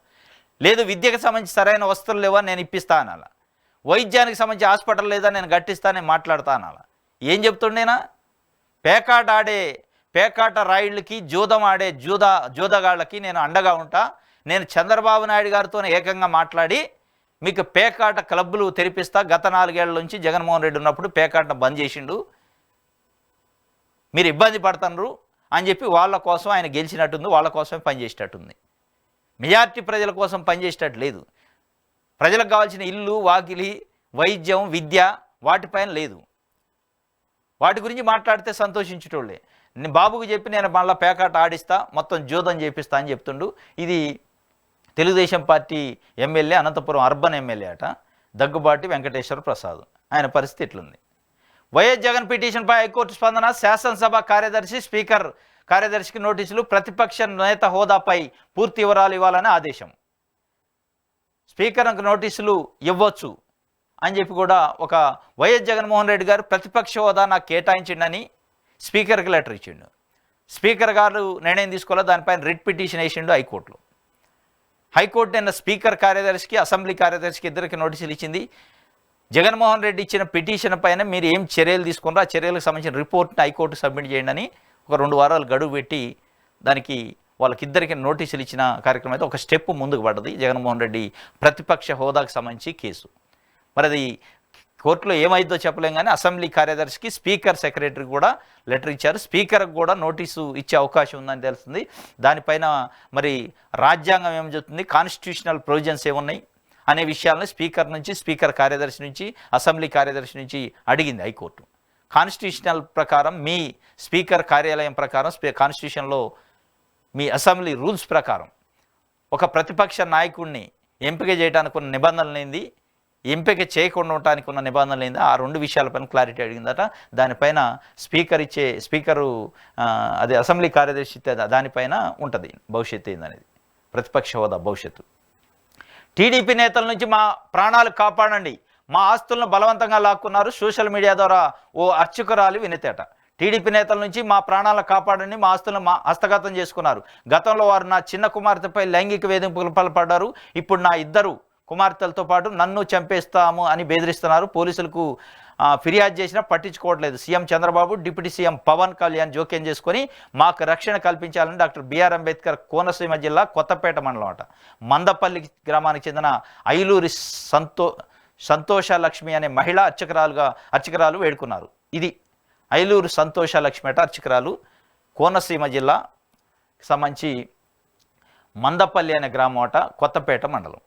A: లేదు విద్యకు సంబంధించి సరైన వస్తువులు లేవా, నేను ఇప్పిస్తా అనాలా. వైద్యానికి సంబంధించి హాస్పిటల్ లేదా, నేను గట్టిస్తా, నేను మాట్లాడతా అనాలా. ఏం చెప్తుండేనా? పేకాట రాయిళ్ళకి, జూదం ఆడే జూదగాళ్ళకి నేను అండగా ఉంటా. నేను చంద్రబాబు నాయుడు గారితో ఏకంగా మాట్లాడి మీకు పేకాట క్లబ్బులు తెరిపిస్తా. గత 4 ఏళ్ల నుంచి జగన్మోహన్ రెడ్డి ఉన్నప్పుడు పేకాట బంద్ చేసిండు, మీరు ఇబ్బంది పడుతున్నారు అని చెప్పి వాళ్ళ కోసం ఆయన గెలిచినట్టుంది, వాళ్ళ కోసమే పనిచేసేటట్టుంది. మెజార్టీ ప్రజల కోసం పనిచేసేటట్టు లేదు. ప్రజలకు కావాల్సిన ఇల్లు, వాకిలి, వైద్యం, విద్య వాటిపైన లేదు. వాటి గురించి మాట్లాడితే సంతోషించేటోళ్ళే. బాబుకు చెప్పి నేను మళ్ళీ పేకాట ఆడిస్తా, మొత్తం జూదం చేపిస్తా అని చెప్తుండు. ఇది Telugu Desam party MLA, Anantapuram urban MLA అట దగ్గుబాటి వెంకటేశ్వర ప్రసాద్. ఆయన పరిస్థితి ఎట్లుంది? వైఎస్ జగన్ పిటిషన్పై హైకోర్టు స్పందన. శాసనసభ కార్యదర్శి, స్పీకర్ కార్యదర్శికి నోటీసులు. ప్రతిపక్ష నేత హోదాపై పూర్తి వివరాలు ఇవ్వాలని ఆదేశం. స్పీకర్కు నోటీసులు ఇవ్వచ్చు అని చెప్పి కూడా ఒక వైఎస్ జగన్మోహన్ రెడ్డి గారు ప్రతిపక్ష హోదా నాకు కేటాయించిండని స్పీకర్కి లెటర్ ఇచ్చిండు. స్పీకర్ గారు నిర్ణయం తీసుకోవాలి, దానిపైన రిట్ పిటిషన్ వేసిండు హైకోర్టులో. హైకోర్టు నిన్న స్పీకర్ కార్యదర్శికి, అసెంబ్లీ కార్యదర్శికి ఇద్దరికి నోటీసులు ఇచ్చింది. జగన్మోహన్ రెడ్డి ఇచ్చిన పిటిషన్ పైన మీరు ఏం చర్యలు తీసుకున్నారో ఆ చర్యలకు సంబంధించిన రిపోర్ట్ని హైకోర్టు సబ్మిట్ చేయండి అని ఒక 2 వారాలు గడువు పెట్టి దానికి వాళ్ళకిద్దరికి నోటీసులు ఇచ్చిన కార్యక్రమం అయితే ఒక స్టెప్ ముందుకు పడ్డది. జగన్మోహన్ రెడ్డి ప్రతిపక్ష హోదాకు సంబంధించి కేసు. మరి అది కోర్టులో ఏమైందో చెప్పలేం. కానీ అసెంబ్లీ కార్యదర్శికి, స్పీకర్ సెక్రటరీకి కూడా లెటర్ ఇచ్చారు. స్పీకర్కి కూడా నోటీసు ఇచ్చే అవకాశం ఉందని తెలుస్తుంది. దానిపైన మరి రాజ్యాంగం ఏం చెప్తుంది, కాన్స్టిట్యూషనల్ ప్రొవిజన్స్ ఏమున్నాయి అనే విషయాలను స్పీకర్ కార్యదర్శి నుంచి, అసెంబ్లీ కార్యదర్శి నుంచి అడిగింది హైకోర్టు. కాన్స్టిట్యూషనల్ ప్రకారం మీ స్పీకర్ కార్యాలయం ప్రకారం, కాన్స్టిట్యూషన్లో మీ అసెంబ్లీ రూల్స్ ప్రకారం ఒక ప్రతిపక్ష నాయకుడిని ఎంపిక చేయడానికి ఉన్న నిబంధనలు ఏంది, ఎంపిక చేయకుండా ఉండటానికి ఉన్న నిబంధనలు ఏంది, ఆ 2 విషయాలపైన క్లారిటీ అడిగిందట. దానిపైన స్పీకరు అదే అసెంబ్లీ కార్యదర్శి దానిపైన ఉంటుంది భవిష్యత్తు ఏందనేది, ప్రతిపక్ష హోదా భవిష్యత్తు. టీడీపీ నేతల నుంచి మా ప్రాణాలు కాపాడండి, మా ఆస్తులను బలవంతంగా లాక్కున్నారు. సోషల్ మీడియా ద్వారా ఓ అర్చకురాలి వినతేట. టీడీపీ నేతల నుంచి మా ప్రాణాలను కాపాడండి, మా ఆస్తులను హస్తగతం చేసుకున్నారు. గతంలో వారు నా చిన్న కుమార్తెపై లైంగిక వేధింపులు పాల్పడ్డారు. ఇప్పుడు నా 2 కుమార్తెలతో పాటు నన్ను చంపేస్తాము అని బెదిరిస్తున్నారు. పోలీసులకు ఫిర్యాదు చేసినా పట్టించుకోవట్లేదు. CM Chandrababu, deputy CM Pawan Kalyan జోక్యం చేసుకొని మాకు రక్షణ కల్పించాలని డాక్టర్ బిఆర్ అంబేద్కర్ కోనసీమ జిల్లా కొత్తపేట మండలం అట మందపల్లి గ్రామానికి చెందిన ఐలూరి సంతోషలక్ష్మి అనే మహిళా అర్చకురాలు వేడుకున్నారు. ఇది ఐలూరు సంతోషలక్ష్మి అట అర్చకురాలు, కోనసీమ జిల్లా సంబంధించి మందపల్లి అనే గ్రామం అట, కొత్తపేట మండలం.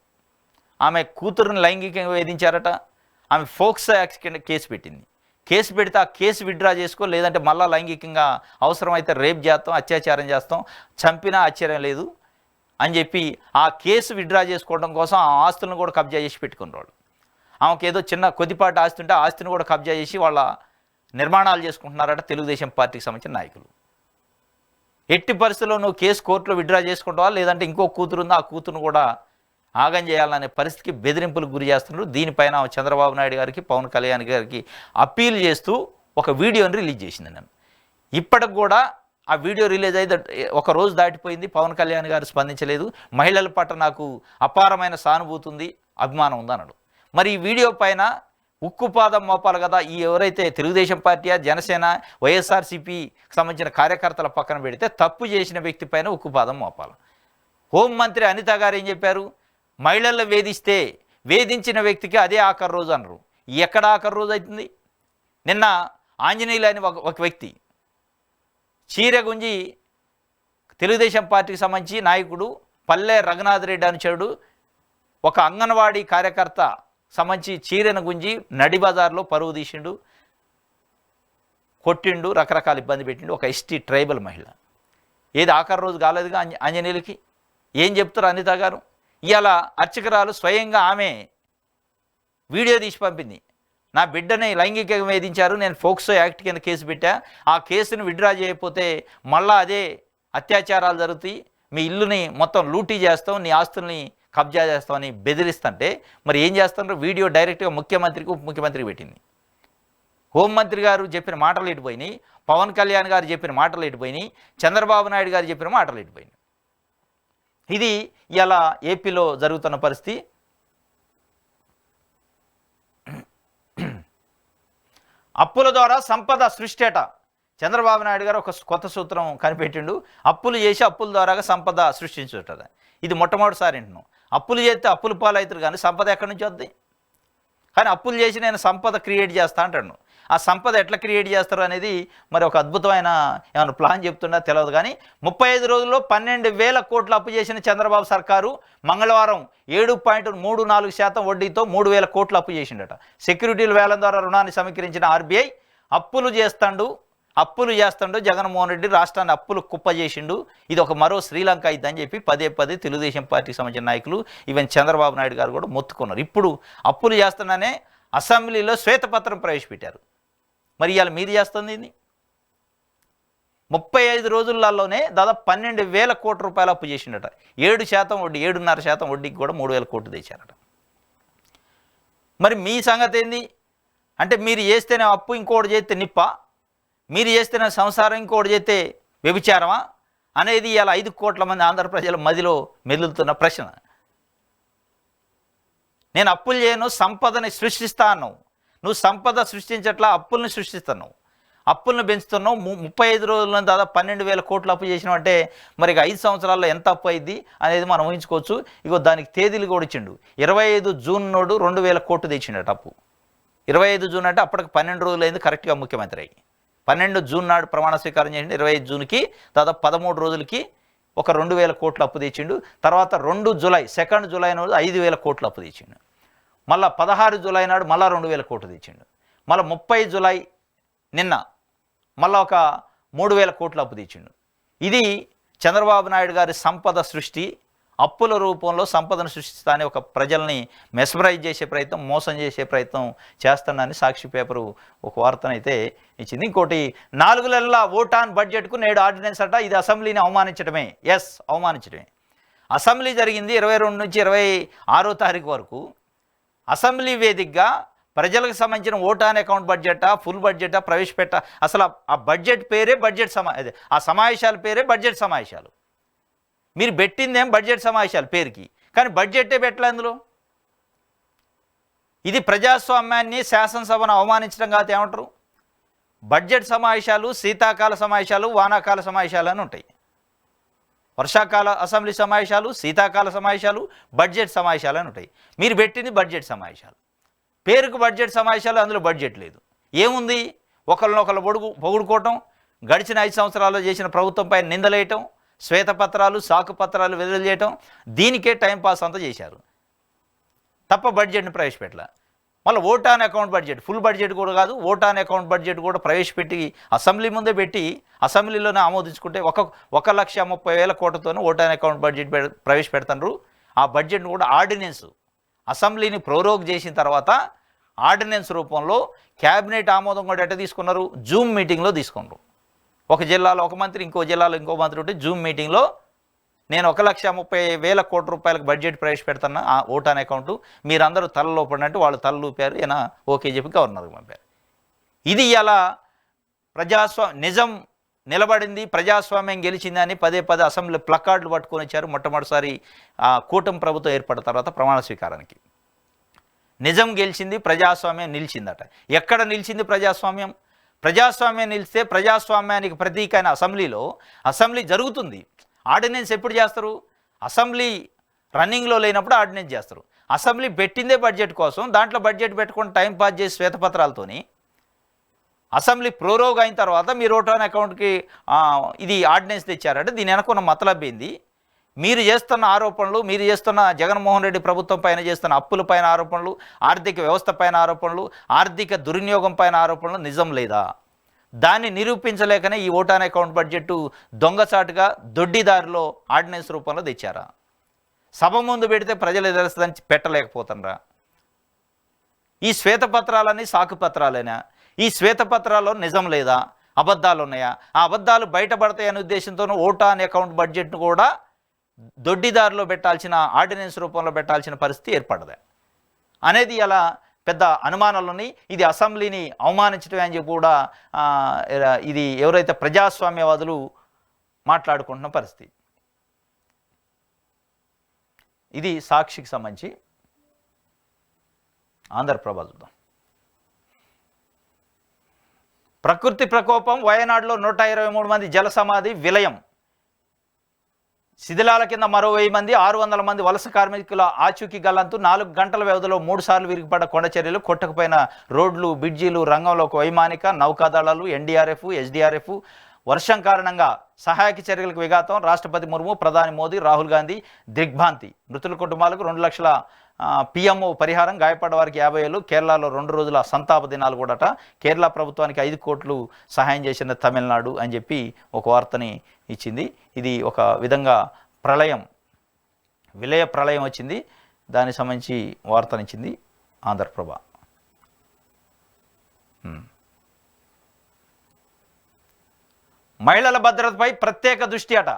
A: ఆమె కూతురుని లైంగికంగా వేధించారట. ఆమె ఫోక్సో యాక్ట్ కింద కేసు పెట్టింది. కేసు పెడితే ఆ కేసు విత్డ్రా చేసుకో, లేదంటే మళ్ళీ లైంగికంగా అవసరమైతే రేప్ చేస్తాం, అత్యాచారం చేస్తాం, చంపినా ఆశ్చర్యం లేదు అని చెప్పి ఆ కేసు విత్డ్రా చేసుకోవడం కోసం ఆ ఆస్తులను కూడా కబ్జా చేసి పెట్టుకున్నాడు. ఆమెకు ఏదో చిన్న కొద్దిపాటి ఆస్తి ఉంటే ఆస్తిని కూడా కబ్జా చేసి వాళ్ళ నిర్మాణాలు చేసుకుంటున్నారట తెలుగుదేశం పార్టీకి సంబంధించిన నాయకులు. ఎట్టి పరిస్థితుల్లో నువ్వు కేసు కోర్టులో విత్డ్రా చేసుకుంటావా, లేదంటే ఇంకో కూతురు ఉంది, ఆ కూతురును కూడా ఆగం చేయాలనే పరిస్థితికి బెదిరింపులకు గురి చేస్తున్నారు. దీనిపైన చంద్రబాబు నాయుడు గారికి, పవన్ కళ్యాణ్ గారికి అప్పీల్ చేస్తూ ఒక వీడియోని రిలీజ్ చేసింది. నేను ఇప్పటికి కూడా ఆ వీడియో రిలీజ్ అయితే ఒక రోజు దాటిపోయింది, పవన్ కళ్యాణ్ గారు స్పందించలేదు. మహిళల పట్ల నాకు అపారమైన సానుభూతి ఉంది, అభిమానం ఉందన్నాడు. మరి ఈ వీడియో పైన ఉక్కుపాదం మోపాలి కదా. ఈ ఎవరైతే తెలుగుదేశం పార్టీ, జనసేన, వైఎస్ఆర్సీపీకి సంబంధించిన కార్యకర్తల పక్కన పెడితే తప్పు చేసిన వ్యక్తి పైన ఉక్కుపాదం మోపాలి. హోంమంత్రి అనిత గారు ఏం చెప్పారు? మహిళలను వేధించిన వ్యక్తికి అదే ఆఖరి రోజు అన్నారు. ఎక్కడ ఆఖరి రోజు అవుతుంది? నిన్న ఆంజనేయులు అని ఒక వ్యక్తి చీర గుంజి తెలుగుదేశం పార్టీకి సంబంధించి నాయకుడు పల్లె రఘునాథ్ రెడ్డి అనుచరుడు ఒక అంగన్వాడీ కార్యకర్త సంబంధించి చీరను గుంజి నడి బజార్లో పరువు తీసిండు, కొట్టిండు, రకరకాల ఇబ్బంది పెట్టిండు. ఒక ఎస్టీ ట్రైబల్ మహిళ. ఏది ఆఖరి రోజు కాలేదుగా ఆంజనేయులకి? ఏం చెప్తారు అనిత గారు? ఇవాళ అర్చకురాలు స్వయంగా ఆమె వీడియో తీసి పంపింది. నా బిడ్డని లైంగికంగా వేధించారు, నేను ఫోక్సో యాక్ట్ కింద కేసు పెట్టా, ఆ కేసును విత్డ్రా చేయకపోతే మళ్ళా అదే అత్యాచారాలు జరుగుతాయి, మీ ఇల్లుని మొత్తం లూటీ చేస్తాం, నీ ఆస్తుల్ని కబ్జా చేస్తామని బెదిరిస్తుంటే మరి ఏం చేస్తున్నారు? వీడియో డైరెక్ట్గా ముఖ్యమంత్రికి, ఉప ముఖ్యమంత్రికి పెట్టింది. హోంమంత్రి గారు చెప్పిన మాటలు ఎటుపోయినాయి, పవన్ కళ్యాణ్ గారు చెప్పిన మాటలు ఎటుపోయినాయి, చంద్రబాబు నాయుడు గారు చెప్పిన మాటలు ఎటుపోయినాయి. ఇది ఇలా ఏపీలో జరుగుతున్న పరిస్థితి. అప్పుల ద్వారా సంపద సృష్టి అట. చంద్రబాబు నాయుడు గారు ఒక కొత్త సూత్రం కనిపెట్టిండు. అప్పులు చేసి అప్పుల ద్వారా సంపద సృష్టించుట. ఇది మొట్టమొదటిసారి వింటున్నాం. అప్పులు చేస్తే అప్పుల పాలవుతారు, కానీ సంపద ఎక్కడి నుంచి వద్ది? కానీ అప్పులు చేసి నేను సంపద క్రియేట్ చేస్తా అంటాను. ఆ సంపద ఎట్లా క్రియేట్ చేస్తారు అనేది మరి ఒక అద్భుతమైన ఏమైనా ప్లాన్ చెప్తున్నా తెలియదు. కానీ 35 రోజుల్లో 12,000 కోట్లు అప్పు చేసిన చంద్రబాబు సర్కారు మంగళవారం 7.34% వడ్డీతో 3,000 కోట్లు అప్పు చేసిండట. సెక్యూరిటీల వేలం ద్వారా రుణాన్ని సమీకరించిన ఆర్బీఐ అప్పులు చేస్తాడు జగన్మోహన్ రెడ్డి రాష్ట్రాన్ని అప్పులు కుప్పజేసిండు, ఇది ఒక మరో శ్రీలంక అయిద్దని చెప్పి పదే తెలుగుదేశం పార్టీకి సంబంధించిన నాయకులు, ఈవెన్ చంద్రబాబు నాయుడు గారు కూడా మొత్తుకున్నారు. ఇప్పుడు అప్పులు చేస్తాననే అసెంబ్లీలో శ్వేతపత్రం ప్రవేశపెట్టారు. మరి ఇవాళ మీరు చేస్తుంది ఇది 35 రోజులలోనే దాదాపు 12,000 కోట్ల రూపాయలు అప్పు చేసిండట. 7% వడ్డీ, 7.5% వడ్డీకి కూడా 3,000 కోట్లు తెచ్చారట. మరి మీ సంగతి ఏంది అంటే, మీరు చేస్తేనే అప్పు, ఇంకోటి చేస్తే నిప్ప, మీరు చేస్తేనే సంసారం, ఇంకోటి చేస్తే వ్యభిచారమా అనేది ఇలా 5 కోట్ల మంది ఆంధ్ర ప్రజల మదిలో మెదులుతున్న ప్రశ్న. నేను అప్పులు చేయను, సంపదని సృష్టిస్తా అన్నావు. నువ్వు సంపద సృష్టించట్లా, అప్పుల్ని సృష్టిస్తున్నావు, అప్పులను పెంచుతున్నావు. 35 రోజుల్లో దాదాపు 12,000 కోట్లు అప్పు చేసినావు అంటే మరి 5 సంవత్సరాల్లో ఎంత అప్పు అయింది అనేది మనం ఊహించుకోవచ్చు. ఇగో దానికి తేదీలు కూడా ఇచ్చిండు. 25 జూన్ నాడు 2,000 కోట్లు తెచ్చిండట అప్పు. 25 జూన్ అంటే అప్పటికి 12 రోజులు అయింది కరెక్ట్గా ముఖ్యమంత్రి అయ్యి. 12 జూన్ నాడు ప్రమాణ స్వీకారం చేసిండు. 25 జూన్కి దాదాపు 13 రోజులకి ఒక 2,000 కోట్లు అప్పు తెచ్చిండు. తర్వాత 2 జూలై నాడు 5,000 కోట్లు అప్పు తెచ్చిండు. మళ్ళీ 16 జూలై నాడు మళ్ళీ 2,000 కోట్లు తెచ్చిండు. మళ్ళీ 30 జూలై నిన్న మళ్ళీ ఒక 3,000 కోట్లు అప్పు తెచ్చిండు. ఇది చంద్రబాబు నాయుడు గారి సంపద సృష్టి. అప్పుల రూపంలో సంపదను సృష్టిస్తానే ఒక ప్రజల్ని మెస్మరైజ్ చేసే ప్రయత్నం, మోసం చేసే ప్రయత్నం చేస్తున్నానని సాక్షి పేపరు ఒక వార్తనైతే ఇచ్చింది. ఇంకోటి 4 నెలల ఓటాన్ బడ్జెట్కు నేడు ఆర్డినెన్స్ అట. ఇది అసెంబ్లీని అవమానించడమే. అవమానించడమే. అసెంబ్లీ జరిగింది 22 నుంచి 26వ తారీఖు వరకు. అసెంబ్లీ వేదికగా ప్రజలకు సంబంధించిన ఓటాన్ అకౌంట్ బడ్జెటా, ఫుల్ బడ్జెటా ప్రవేశపెట్ట. అసలు ఆ బడ్జెట్ పేరే ఆ సమావేశాల పేరే బడ్జెట్ సమావేశాలు. మీరు పెట్టిందేం బడ్జెట్ సమావేశాలు పేరుకి, కానీ బడ్జెట్టే పెట్టలే అందులో. ఇది ప్రజాస్వామ్యాన్ని, శాసనసభను అవమానించడం కాదు. ఏమంటారు? బడ్జెట్ సమావేశాలు శీతాకాల సమావేశాలు, వానాకాల సమావేశాలు అని ఉంటాయి. వర్షాకాల అసెంబ్లీ సమావేశాలు, శీతాకాల సమావేశాలు, బడ్జెట్ సమావేశాలు అని ఉంటాయి. మీరు పెట్టింది బడ్జెట్ సమావేశాలు. పేరుకు బడ్జెట్ సమావేశాలు, అందులో బడ్జెట్ లేదు. ఏముంది? ఒకరినొకరు పొగుడుకోవటం, గడిచిన 5 సంవత్సరాల్లో చేసిన ప్రభుత్వంపై నిందలేయటం, శ్వేతపత్రాలు, సాకు పత్రాలు విడుదల చేయటం, దీనికే టైంపాస్ అంతా చేశారు తప్ప బడ్జెట్ని ప్రవేశపెట్టలే. మళ్ళీ vote on account budget, full budget కూడా కాదు, ఓటాన్ అకౌంట్ బడ్జెట్ కూడా ప్రవేశపెట్టి అసెంబ్లీ ముందే పెట్టి అసెంబ్లీలోనే ఆమోదించుకుంటే 1,30,000 కోట్లతోనే ఓటాన్ అకౌంట్ బడ్జెట్ ప్రవేశపెడుతున్నారు. ఆ బడ్జెట్ను కూడా అసెంబ్లీని ప్రోరోగ్ చేసిన తర్వాత ఆర్డినెన్స్ రూపంలో క్యాబినెట్ ఆమోదం కూడా ఎట్లా తీసుకున్నారు, జూమ్ మీటింగ్లో తీసుకున్నారు. ఒక జిల్లాలో ఒక మంత్రి, ఇంకో జిల్లాలో ఇంకో మంత్రి ఉంటే జూమ్ మీటింగ్లో నేను 1,30,000 కోట్ల రూపాయలకు బడ్జెట్ ప్రవేశపెడతాను ఆ ఓటాన్ అకౌంటు, మీరందరూ తలలో పడినట్టు వాళ్ళు తలలు ఊపారు, ఈయన ఓకే చెప్పి గవర్నర్కి పంపారు. ఇది ఇలా నిజం నిలబడింది, ప్రజాస్వామ్యం గెలిచింది అని పదే పదే అసెంబ్లీ ప్లకార్డులు పట్టుకొని వచ్చారు. మొట్టమొదటిసారి కూటమి ప్రభుత్వం ఏర్పడిన తర్వాత ప్రమాణ స్వీకారానికి నిజం గెలిచింది, ప్రజాస్వామ్యం నిలిచిందట. ఎక్కడ నిలిచింది ప్రజాస్వామ్యం? ప్రజాస్వామ్యం నిలిస్తే ప్రజాస్వామ్యానికి ప్రతీక అయిన అసెంబ్లీ జరుగుతుంది. ఆర్డినెన్స్ ఎప్పుడు చేస్తారు? అసెంబ్లీ రన్నింగ్లో లేనప్పుడు ఆర్డినెన్స్ చేస్తారు. అసెంబ్లీ పెట్టిందే బడ్జెట్ కోసం, దాంట్లో బడ్జెట్ పెట్టుకుని టైం పాస్ చేసి శ్వేతపత్రాలతోని అసెంబ్లీ ప్రోరోగ్ అయిన తర్వాత మీరు ఓటాన్ అకౌంట్కి ఇది ఆర్డినెన్స్ తెచ్చారంటే దీని వెనకున్న మతలబ్ ఏంది? మీరు చేస్తున్న ఆరోపణలు, మీరు చేస్తున్న జగన్మోహన్ రెడ్డి ప్రభుత్వం పైన చేస్తున్న అప్పుల పైన ఆరోపణలు, ఆర్థిక వ్యవస్థ పైన ఆరోపణలు, ఆర్థిక దుర్వినియోగం పైన ఆరోపణలు నిజం లేదా? దాన్ని నిరూపించలేకనే ఈ ఓటాన్ అకౌంట్ బడ్జెట్ దొంగచాటుగా దొడ్డిదారిలో ఆర్డినెన్స్ రూపంలో తెచ్చారా? సభ ముందు పెడితే ప్రజలు ఎదురుస్తుందని పెట్టలేకపోతున్నారా? ఈ శ్వేతపత్రాలన్నీ సాకుపత్రాలేనా? ఈ శ్వేతపత్రాల్లో నిజం లేదా? అబద్ధాలు ఉన్నాయా? ఆ అబద్ధాలు బయటపడతాయనే ఉద్దేశంతోనూ ఓటాన్ అకౌంట్ బడ్జెట్ను కూడా దొడ్డిదారిలో పెట్టాల్సిన, ఆర్డినెన్స్ రూపంలో పెట్టాల్సిన పరిస్థితి ఏర్పడదా అనేది అలా పెద్ద అనుమానాలు ఉన్నాయి. ఇది అసెంబ్లీని అవమానించడమే అని చెప్పి కూడా ఇది ఎవరైతే ప్రజాస్వామ్యవాదులు మాట్లాడుకుంటున్న పరిస్థితి. ఇది సాక్షికి సంబంధించి. ఆంధ్రప్రభ చూద్దాం. ప్రకృతి ప్రకోపం, వయనాడులో 123 మంది జల సమాధి విలయం, శిథిలాల కింద మరో 1000 మంది, 600 మంది వలస కార్మికుల ఆచూకీ గల్లంతు. 4 గంటల వ్యవధిలో 3 సార్లు విరిగిపడ్డ కొండ చర్యలు, కొట్టకపోయిన రోడ్లు, బ్రిడ్జీలు, రంగంలోకి వైమానిక నౌకాదళాలు, ఎన్డీఆర్ఎఫ్, ఎస్డీఆర్ఎఫ్. వర్షం కారణంగా సహాయక చర్యలకు విఘాతం, రాష్ట్రపతి ముర్ము, ప్రధాని మోదీ, రాహుల్ గాంధీ దిగ్భ్రాంతి. మృతుల కుటుంబాలకు 2 లక్షల పిఎంఓ పరిహారం, గాయపడ్డ వారికి 50 ఏళ్ళు. కేరళలో 2 రోజుల సంతాప దినాలు కూడాట. కేరళ ప్రభుత్వానికి 5 కోట్లు సహాయం చేసిన తమిళనాడు అని చెప్పి ఒక వార్తని ఇచ్చింది. ఇది ఒక విధంగా విలయ ప్రళయం వచ్చింది, దానికి సంబంధించి వార్తనిచ్చింది ఆంధ్రప్రభ. మహిళల భద్రతపై ప్రత్యేక దృష్టి అట.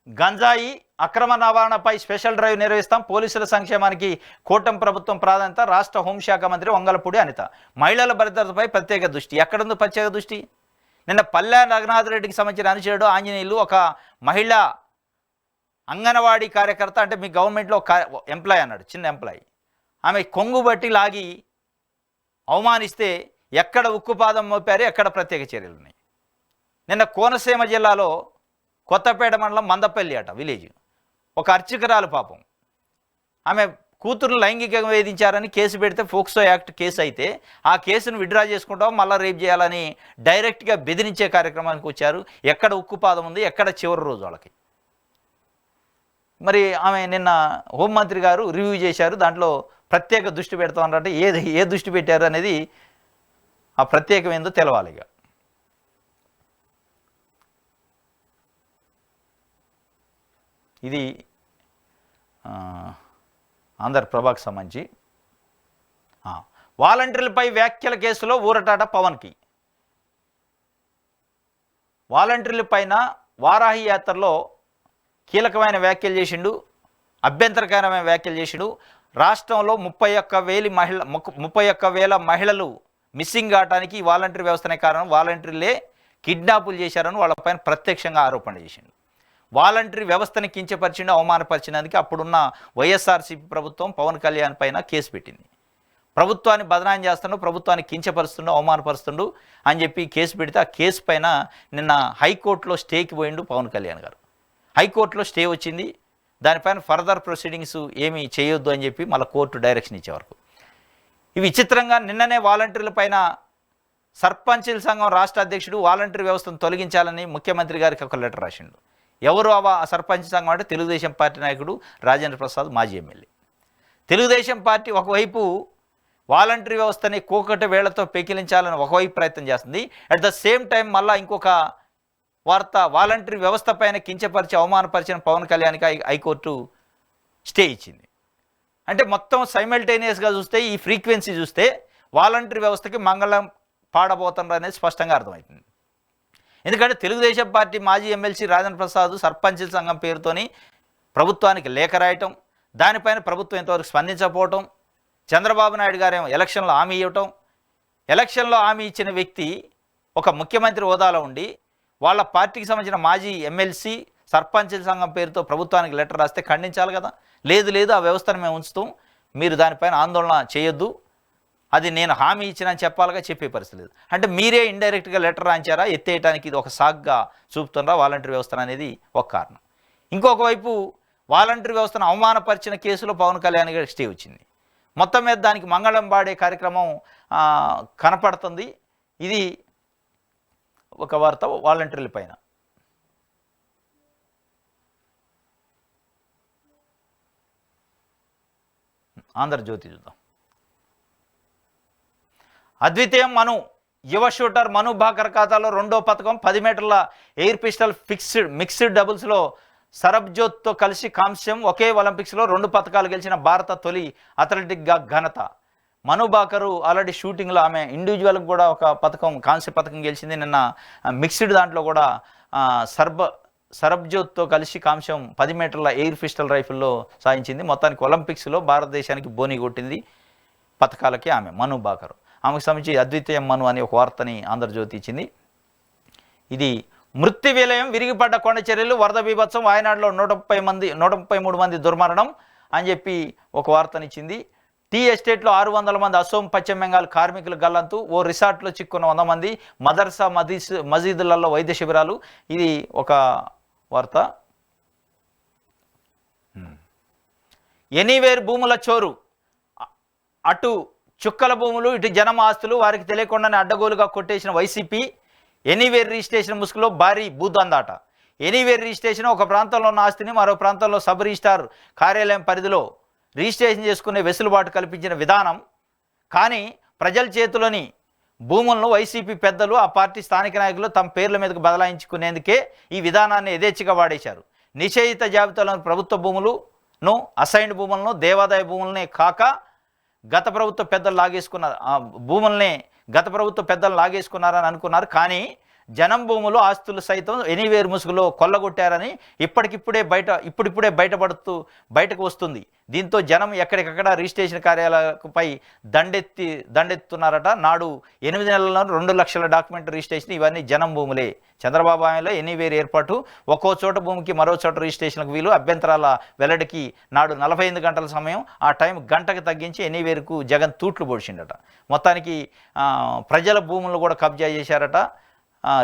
A: గంజాయి అక్రమ రవాణాపై స్పెషల్ డ్రైవ్ నిర్వహిస్తాం, పోలీసుల సంక్షేమానికి కూటమి ప్రభుత్వం ప్రాధాన్యత. రాష్ట్ర హోంశాఖ మంత్రి వంగలపూడి అనిత. మహిళల భద్రతపై ప్రత్యేక దృష్టి. ఎక్కడుంది ప్రత్యేక దృష్టి? నిన్న పల్లె రఘునాథ్ రెడ్డికి సంబంధించిన అనుచరుడు ఆంజనేయులు, ఒక మహిళా అంగన్వాడీ కార్యకర్త, అంటే మీ గవర్నమెంట్లో ఒక ఎంప్లాయ్ అన్నాడు, చిన్న ఎంప్లాయ్, ఆమె కొంగు బట్టి లాగి అవమానిస్తే ఎక్కడ ఉక్కుపాదం మోపారు, ఎక్కడ ప్రత్యేక చర్యలు ఉన్నాయి? నిన్న కోనసీమ జిల్లాలో కొత్తపేట మండలం మందపల్లి అట విలేజ్, ఒక అర్చకురాలు పాపం, ఆమె కూతురును లైంగికంగా వేధించారని కేసు పెడితే ఫోక్సో యాక్ట్ కేసు అయితే ఆ కేసును విత్డ్రా చేసుకుంటాం, మళ్ళీ రేప్ చేయాలని డైరెక్ట్గా బెదిరించే కార్యక్రమానికి వచ్చారు. ఎక్కడ ఉక్కుపాదం ఉంది, ఎక్కడ చివరి రోజు వాళ్ళకి? మరి ఆమె నిన్న హోంమంత్రి గారు రివ్యూ చేశారు, దాంట్లో ప్రత్యేక దృష్టి పెడతామన్నారంటే ఏ దృష్టి పెట్టారు అనేది ఆ ప్రత్యేకం ఏందో తెలవాలి. ఇక ఇది ఆంధ్రప్రభకు సంబంధించి. వాలంటీర్లపై వ్యాఖ్యల కేసులో ఊరటాట పవన్కి. వాలంటీర్లపైన వారాహి యాత్రలో కీలకమైన వ్యాఖ్యలు చేసిండు, అభ్యంతరకరమైన వ్యాఖ్యలు చేసిండు. రాష్ట్రంలో 31,000 మహిళలు మిస్సింగ్ కావడానికి వాలంటీర్ వ్యవస్థనే కారణం, వాలంటీర్లే కిడ్నాపులు చేశారని వాళ్ళపైన ప్రత్యక్షంగా ఆరోపణ చేసిండు. వాలంటరీ వ్యవస్థని కించపరిచిండు, అవమానపరిచినందుకు అప్పుడున్న వైఎస్ఆర్సీపీ ప్రభుత్వం పవన్ కళ్యాణ్ పైన కేసు పెట్టింది. ప్రభుత్వాన్ని బదనాం చేస్తుండు, ప్రభుత్వాన్ని కించపరుస్తుండు, అవమానపరుస్తుండు అని చెప్పి కేసు పెడితే ఆ కేసు పైన నిన్న హైకోర్టులో స్టేకి పోయిండు పవన్ కళ్యాణ్ గారు. హైకోర్టులో స్టే వచ్చింది, దానిపైన ఫర్దర్ ప్రొసీడింగ్స్ ఏమీ చేయొద్దు అని చెప్పి మళ్ళీ కోర్టు డైరెక్షన్ ఇచ్చే వరకు. ఇవి విచిత్రంగా నిన్ననే వాలంటీర్ల పైన సర్పంచుల సంఘం రాష్ట్ర అధ్యక్షుడు వాలంటీర్ వ్యవస్థను తొలగించాలని ముఖ్యమంత్రి గారికి ఒక లెటర్ రాసిండు. ఎవరు ఆ సర్పంచ్ సంఘం అంటే తెలుగుదేశం పార్టీ నాయకుడు రాజేంద్ర ప్రసాద్, మాజీ ఎమ్మెల్యే. తెలుగుదేశం పార్టీ ఒకవైపు వాలంటరీ వ్యవస్థని కూకటి వేళ్లతో పెకిలించాలని ఒకవైపు ప్రయత్నం చేస్తుంది, అట్ ద సేమ్ టైం మళ్ళీ ఇంకొక వార్త, వాలంటరీ వ్యవస్థ పైన కించపరిచి అవమానపరిచిన పవన్ కళ్యాణ్కి హైకోర్టు స్టే ఇచ్చింది. అంటే మొత్తం సైమల్టేనియస్గా చూస్తే ఈ ఫ్రీక్వెన్సీ చూస్తే వాలంటరీ వ్యవస్థకి మంగళం పాడబోతున్నారు అనేది స్పష్టంగా అర్థమవుతుంది. ఎందుకంటే తెలుగుదేశం పార్టీ మాజీ ఎమ్మెల్సీ రాజేంద్ర ప్రసాద్ సర్పంచుల సంఘం పేరుతోని ప్రభుత్వానికి లేఖ రాయటం, దానిపైన ప్రభుత్వం ఇంతవరకు స్పందించకపోవటం, చంద్రబాబు నాయుడు గారేమో ఎలక్షన్లో హామీ ఇవ్వటం, ఎలక్షన్లో హామీ ఇచ్చిన వ్యక్తి ఒక ముఖ్యమంత్రి హోదాలో ఉండి వాళ్ళ పార్టీకి సంబంధించిన మాజీ ఎమ్మెల్సీ సర్పంచుల సంఘం పేరుతో ప్రభుత్వానికి లెటర్ రాస్తే ఖండించాలి కదా. లేదు ఆ వ్యవస్థను మేము ఉంచుతాం, మీరు దానిపైన ఆందోళన చేయొద్దు, అది నేను హామీ ఇచ్చినని చెప్పాలిగా, చెప్పే పరిస్థితి లేదు. అంటే మీరే ఇండైరెక్ట్గా లెటర్ రాంచారా, ఎత్తేయడానికి ఇది ఒక సాగ్గా చూపుతున్నారా వాలంటరీ వ్యవస్థను అనేది ఒక కారణం. ఇంకొక వైపు వాలంటరీ వ్యవస్థను అవమానపరిచిన కేసులో పవన్ కళ్యాణ్ గారికి స్టే వచ్చింది. మొత్తం మీద దానికి మంగళం పాడే కార్యక్రమం కనపడుతుంది. ఇది ఒక వార్త వాలంటీర్ల పైన. ఆంధ్రజ్యోతి చూద్దాం. అద్వితీయం మను యువ షూటర్ మను భాకర్ ఖాతాలో రెండో పథకం 10 మీటర్ల ఎయిర్ పిస్టల్ మిక్స్డ్ డబుల్స్లో సరబ్జోత్తో కలిసి కాంస్యం. ఒకే ఒలింపిక్స్లో 2 పథకాలు గెలిచిన భారత తొలి అథ్లెటిక్గా ఘనత. మను భాకరు ఆల్రెడీ షూటింగ్లో ఆమె ఇండివిజువల్కి కూడా ఒక పథకం కాంస్య పథకం గెలిచింది. నిన్న మిక్స్డ్ దాంట్లో కూడా సరబ్జోత్తో కలిసి కాంస్యం 10 మీటర్ల ఎయిర్ పిస్టల్ రైఫిల్లో సాధించింది. మొత్తానికి ఒలింపిక్స్లో భారతదేశానికి బోని కొట్టింది పథకాలకి ఆమె మను భాకరు. ఆమెకు సంబంధించి అద్వితీయం మను అనే ఒక వార్తని ఆంధ్రజ్యోతి ఇచ్చింది. ఇది మృత్యు విలయం, విరిగిపడ్డ కొండ చర్యలు, వరద బీభత్సం, వాయనాడులో 133 మంది దుర్మరణం అని చెప్పి ఒక వార్తనిచ్చింది. టీ ఎస్టేట్లో 600 మంది అసోం పశ్చిమ బెంగాల్ కార్మికులు గల్లంతు, ఓ రిసార్ట్లో చిక్కున్న 100 మంది, మదర్సా మసీదులలో వైద్య శిబిరాలు. ఇది ఒక వార్త. ఎనీవేర్ భూముల చోరు, అటు చుక్కల భూములు ఇటు జనం ఆస్తులు వారికి తెలియకుండానే అడ్డగోలుగా కొట్టేసిన వైసీపీ. ఎనీవేర్ రిజిస్ట్రేషన్ ముసుగులో భారీ భూదందాట. ఎనీవేర్ రిజిస్ట్రేషన్ ఒక ప్రాంతంలో ఉన్న ఆస్తిని మరో ప్రాంతంలో సబ్ రిజిస్ట్రార్ కార్యాలయం పరిధిలో రిజిస్ట్రేషన్ చేసుకునే వెసులుబాటు కల్పించిన విధానం. కానీ ప్రజల చేతిలోని భూములను వైసీపీ పెద్దలు ఆ పార్టీ స్థానిక నాయకులు తమ పేర్ల మీదకు బదలాయించుకునేందుకే ఈ విధానాన్ని యథేచ్ఛగా వాడేశారు. నిషేధిత జాబితాలోని ప్రభుత్వ భూములను, అసైన్డ్ భూములను, దేవాదాయ భూములనే కాక గత ప్రభుత్వ పెద్దలు లాగేసుకున్నారని అనుకున్నారు. కానీ జనం భూములు ఆస్తులు సైతం ఎనీవేర్ ముసుగులో కొల్లగొట్టారని ఇప్పుడిప్పుడే బయటకు వస్తుంది. దీంతో జనం ఎక్కడికక్కడ రిజిస్ట్రేషన్ కార్యాలయాలపై దండెత్తున్నారట. నాడు 8 నెలల్లో 2 లక్షల డాక్యుమెంట్ రిజిస్ట్రేషన్, ఇవన్నీ జనం భూములే. చంద్రబాబు ఆమెలో ఎనీవేర్ ఏర్పాటు, ఒక్కో చోట భూమికి మరో చోట రిజిస్ట్రేషన్లకు వీలు, అభ్యంతరాల వెల్లడికి నాడు 45 గంటల సమయం, ఆ టైం గంటకు తగ్గించి ఎనీవేర్కు జగన్ తూట్లు పొడిచిండట. మొత్తానికి ప్రజల భూములను కూడా కబ్జా చేశారట,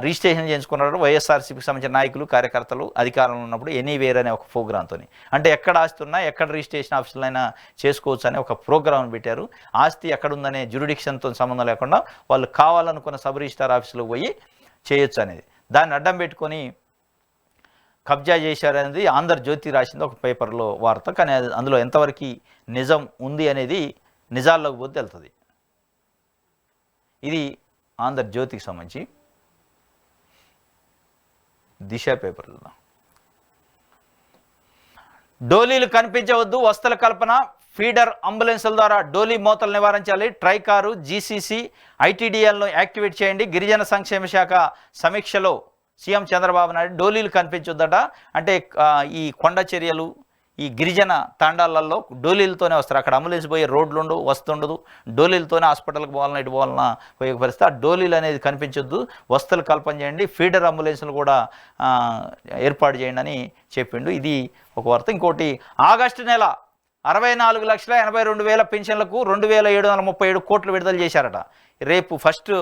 A: రిజిస్ట్రేషన్ చేయించుకున్నారు. వైఎస్ఆర్సీపీకి సంబంధించిన నాయకులు, కార్యకర్తలు అధికారంలో ఉన్నప్పుడు ఎనీవేర్ అనే ఒక ప్రోగ్రాంతో, అంటే ఎక్కడ ఆస్తి ఉన్నా ఎక్కడ రిజిస్ట్రేషన్ ఆఫీసులైనా చేసుకోవచ్చు అనే ఒక ప్రోగ్రాం పెట్టారు. ఆస్తి ఎక్కడుందనే జ్యూరిడిక్షన్తో సంబంధం లేకుండా వాళ్ళు కావాలనుకున్న సబ్ రిజిస్ట్రార్ ఆఫీసులో పోయి చేయొచ్చు అనేది, దాన్ని అడ్డం పెట్టుకొని కబ్జా చేశారనేది ఆంధ్రజ్యోతి రాసింది ఒక పేపర్లో వార్త. కానీ అందులో ఎంతవరకు నిజం ఉంది అనేది నిజాల్లోకి పోతే వెళ్తుంది. ఇది ఆంధ్రజ్యోతికి సంబంధించి. దిశ పేపర్లో డోలీలు కనిపించవద్దు, వస్తుల కల్పన, ఫీడర్ అంబులెన్సుల ద్వారా డోలీ మోతలు నివారించాలి, ట్రైకారు, జీసీసీ, ఐటీడీఎల్ను యాక్టివేట్ చేయండి. గిరిజన సంక్షేమ శాఖ సమీక్షలో సీఎం చంద్రబాబు నాయుడు డోలీలు కనిపించొద్దట. అంటే ఈ కొండ చర్యలు, ఈ గిరిజన తాండాలలో డోలీలతోనే వస్తారు. అక్కడ అంబులెన్స్ పోయే రోడ్లు ఉండవు, వస్తుండదు, డోలీలతోనే హాస్పిటల్కి పోవాలన్నా ఇటు పోవాలన్నా పోయే పరిస్థితి. ఆ డోలీలు అనేది కనిపించొద్దు, వస్తువులు కల్పన చేయండి, ఫీడర్ అంబులెన్స్లు కూడా ఏర్పాటు చేయండి అని చెప్పిండు. ఇది ఒక వార్త. ఇంకోటి, ఆగస్టు నెల 64,82,000 పెన్షన్లకు 2,737 కోట్లు విడుదల చేశారట. రేపు 1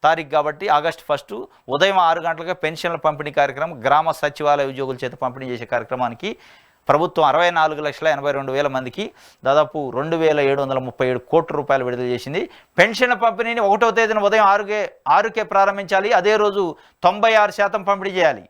A: తారీఖు కాబట్టి ఆగస్టు 1 ఉదయం 6 గంటలకు పెన్షన్ల పంపిణీ కార్యక్రమం, గ్రామ సచివాలయ ఉద్యోగుల చేత పంపిణీ చేసే కార్యక్రమానికి ప్రభుత్వం 64,82,000 మందికి దాదాపు 2,737 కోట్ల రూపాయలు విడుదల చేసింది. పెన్షన్ పంపిణీని 1వ తేదీన ఉదయం 6కే ప్రారంభించాలి. అదే రోజు 96% పంపిణీ చేయాలి.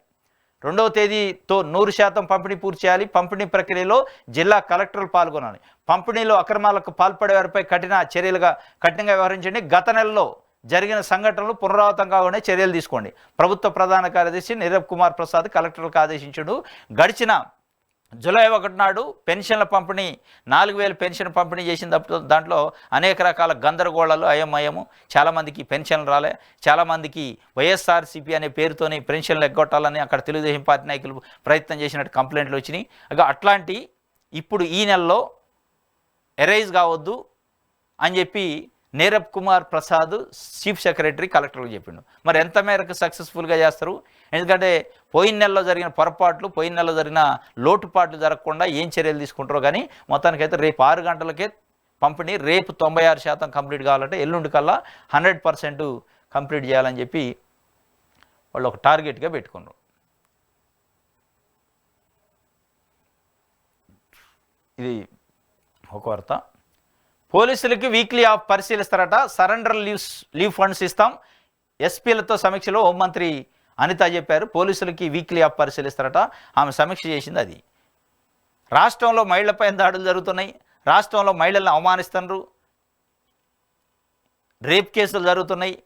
A: 2వ తేదీతో 100% పంపిణీ పూర్తి చేయాలి. పంపిణీ ప్రక్రియలో జిల్లా కలెక్టర్లు పాల్గొనాలి. పంపిణీలో అక్రమాలకు పాల్పడే వారిపై కఠినంగా వ్యవహరించండి. గత నెలలో జరిగిన సంఘటనలు పునరావృతం కాకుండా చర్యలు తీసుకోండి. ప్రభుత్వ ప్రధాన కార్యదర్శి నీరబ్ కుమార్ ప్రసాద్ కలెక్టర్లకు ఆదేశించాడు. గడిచిన జూలై 1 నాడు పెన్షన్ల పంపిణీ 4,000 పెన్షన్ పంపిణీ చేసిన దాంట్లో అనేక రకాల గందరగోళాలు అయమయము, చాలామందికి పెన్షన్లు రాలే, చాలామందికి వైఎస్ఆర్సీపీ అనే పేరుతోని పెన్షన్లు ఎగ్గొట్టాలని అక్కడ తెలుగుదేశం పార్టీ నాయకులు ప్రయత్నం చేసినట్టు కంప్లైంట్లు వచ్చినాయి. అట్లాంటి ఇప్పుడు ఈ నెలలో ఎరైజ్ కావద్దు అని చెప్పి నీరబ్ కుమార్ ప్రసాద్ చీఫ్ సెక్రటరీ కలెక్టర్కి చెప్పిండు. మరి ఎంత మేరకు సక్సెస్ఫుల్గా చేస్తారు? ఎందుకంటే పోయిన నెలలో జరిగిన పొరపాట్లు, పోయిన నెలలో జరిగిన లోటుపాట్లు జరగకుండా ఏం చర్యలు తీసుకుంటారో కానీ మొత్తానికైతే రేపు 6 గంటలకే పంపిణీ, రేపు 96% కంప్లీట్ కావాలంటే ఎల్లుండి కల్లా 100% కంప్లీట్ చేయాలని చెప్పి వాళ్ళు ఒక టార్గెట్గా పెట్టుకున్నారు. ఇది ఒక వార్త. పోలీసులకి వీక్లీ ఆఫ్ పరిశీలిస్తారట, సరెండర్ లీవ్ ఫండ్స్ ఇస్తాం, ఎస్పీలతో సమీక్షలో హోంమంత్రి అనిత చెప్పారు. పోలీసులకి వీక్లీ ఆఫ్ పరిశీలిస్తారట, ఆమె సమీక్ష చేసింది అది. రాష్ట్రంలో మహిళలపై దాడులు జరుగుతున్నాయి, రాష్ట్రంలో మహిళలను అవమానిస్తున్నారు, రేప్ కేసులు జరుగుతున్నాయి,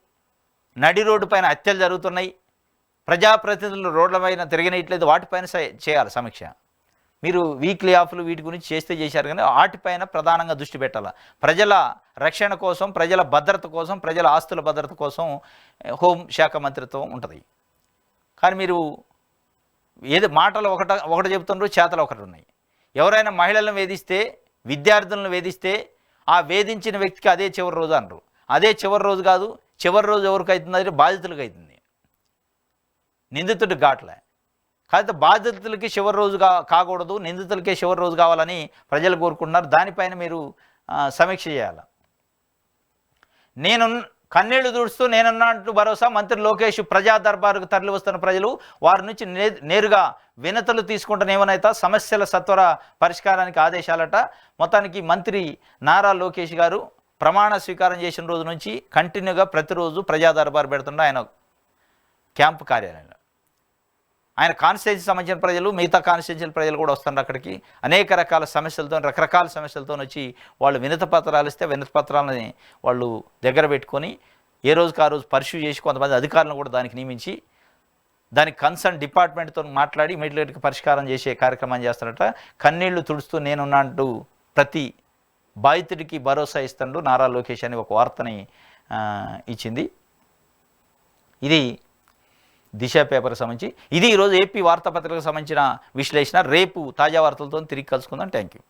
A: నడి రోడ్డు పైన హత్యలు జరుగుతున్నాయి, ప్రజాప్రతినిధులు రోడ్ల పైన తిరగనియట్లేదు, వాటిపైన చేయాలి సమీక్ష. మీరు వీక్లీ ఆఫ్లు వీటి గురించి చేశారు కానీ వాటిపైన ప్రధానంగా దృష్టి పెట్టాలి. ప్రజల రక్షణ కోసం, ప్రజల భద్రత కోసం, ప్రజల ఆస్తుల భద్రత కోసం హోంశాఖ మంత్రిత్వం ఉంటుంది. కానీ మీరు ఏది మాటలు ఒకటి చెబుతున్నారు, చేతలు ఒకటి ఉన్నాయి. ఎవరైనా మహిళలను వేధిస్తే, విద్యార్థులను వేధిస్తే ఆ వేధించిన వ్యక్తికి అదే చివరి రోజు అనరు. అదే చివరి రోజు కాదు, చివరి రోజు ఎవరికి అవుతుంది అంటే బాధితులకు అవుతుంది, నిందితుడికి ఘాట్లే. కాకపోతే బాధితులకి చివరి రోజు కాకూడదు, నిందితులకే చివరి రోజు కావాలని ప్రజలు కోరుకుంటున్నారు. దానిపైన మీరు సమీక్ష చేయాలి. కన్నీళ్లు తుడుస్తూ నేనున్నట్టు భరోసా, మంత్రి లోకేష్. ప్రజా దర్బారుకు తరలి వస్తున్న ప్రజలు వారి నుంచి నేరుగా వినతులు తీసుకుంటున్నామనైతే సమస్యల సత్వర పరిష్కారానికి ఆదేశాలట. మొత్తానికి మంత్రి నారా లోకేష్ గారు ప్రమాణ స్వీకారం చేసిన రోజు నుంచి కంటిన్యూగా ప్రతిరోజు ప్రజా దర్బారు పెడుతుండే ఆయన క్యాంపు కార్యాలయంలో. ఆయన కాన్స్టిట్యున్సీ సంబంధించిన ప్రజలు, మిగతా కాన్స్టిట్యున్సీ ప్రజలు కూడా వస్తున్నారు అక్కడికి. అనేక రకాల సమస్యలతో, రకరకాల సమస్యలతో వచ్చి వాళ్ళు వినతి పత్రాలు ఇస్తే వినతి పత్రాలని వాళ్ళు దగ్గర పెట్టుకొని ఏ రోజుకి ఆ రోజు పర్స్యూ చేసి కొంతమంది అధికారులను కూడా దానికి నియమించి దానికి కన్సర్న్ డిపార్ట్మెంట్తో మాట్లాడి ఇమీడియట్గా పరిష్కారం చేసే కార్యక్రమం చేస్తారట. కన్నీళ్లు తుడుస్తూ నేనున్నట్టు ప్రతి బాధితుడికి భరోసా ఇస్తాడు నారా లోకేష్ అని ఒక వార్తని ఇచ్చింది. ఇది దిశ పేపర్కి సంబంధించి. ఇది ఈరోజు ఏపీ వార్తాపత్రికకు సంబంధించిన విశ్లేషణ. రేపు తాజా వార్తలతో తిరిగి కలుసుకుందాం. Thank you.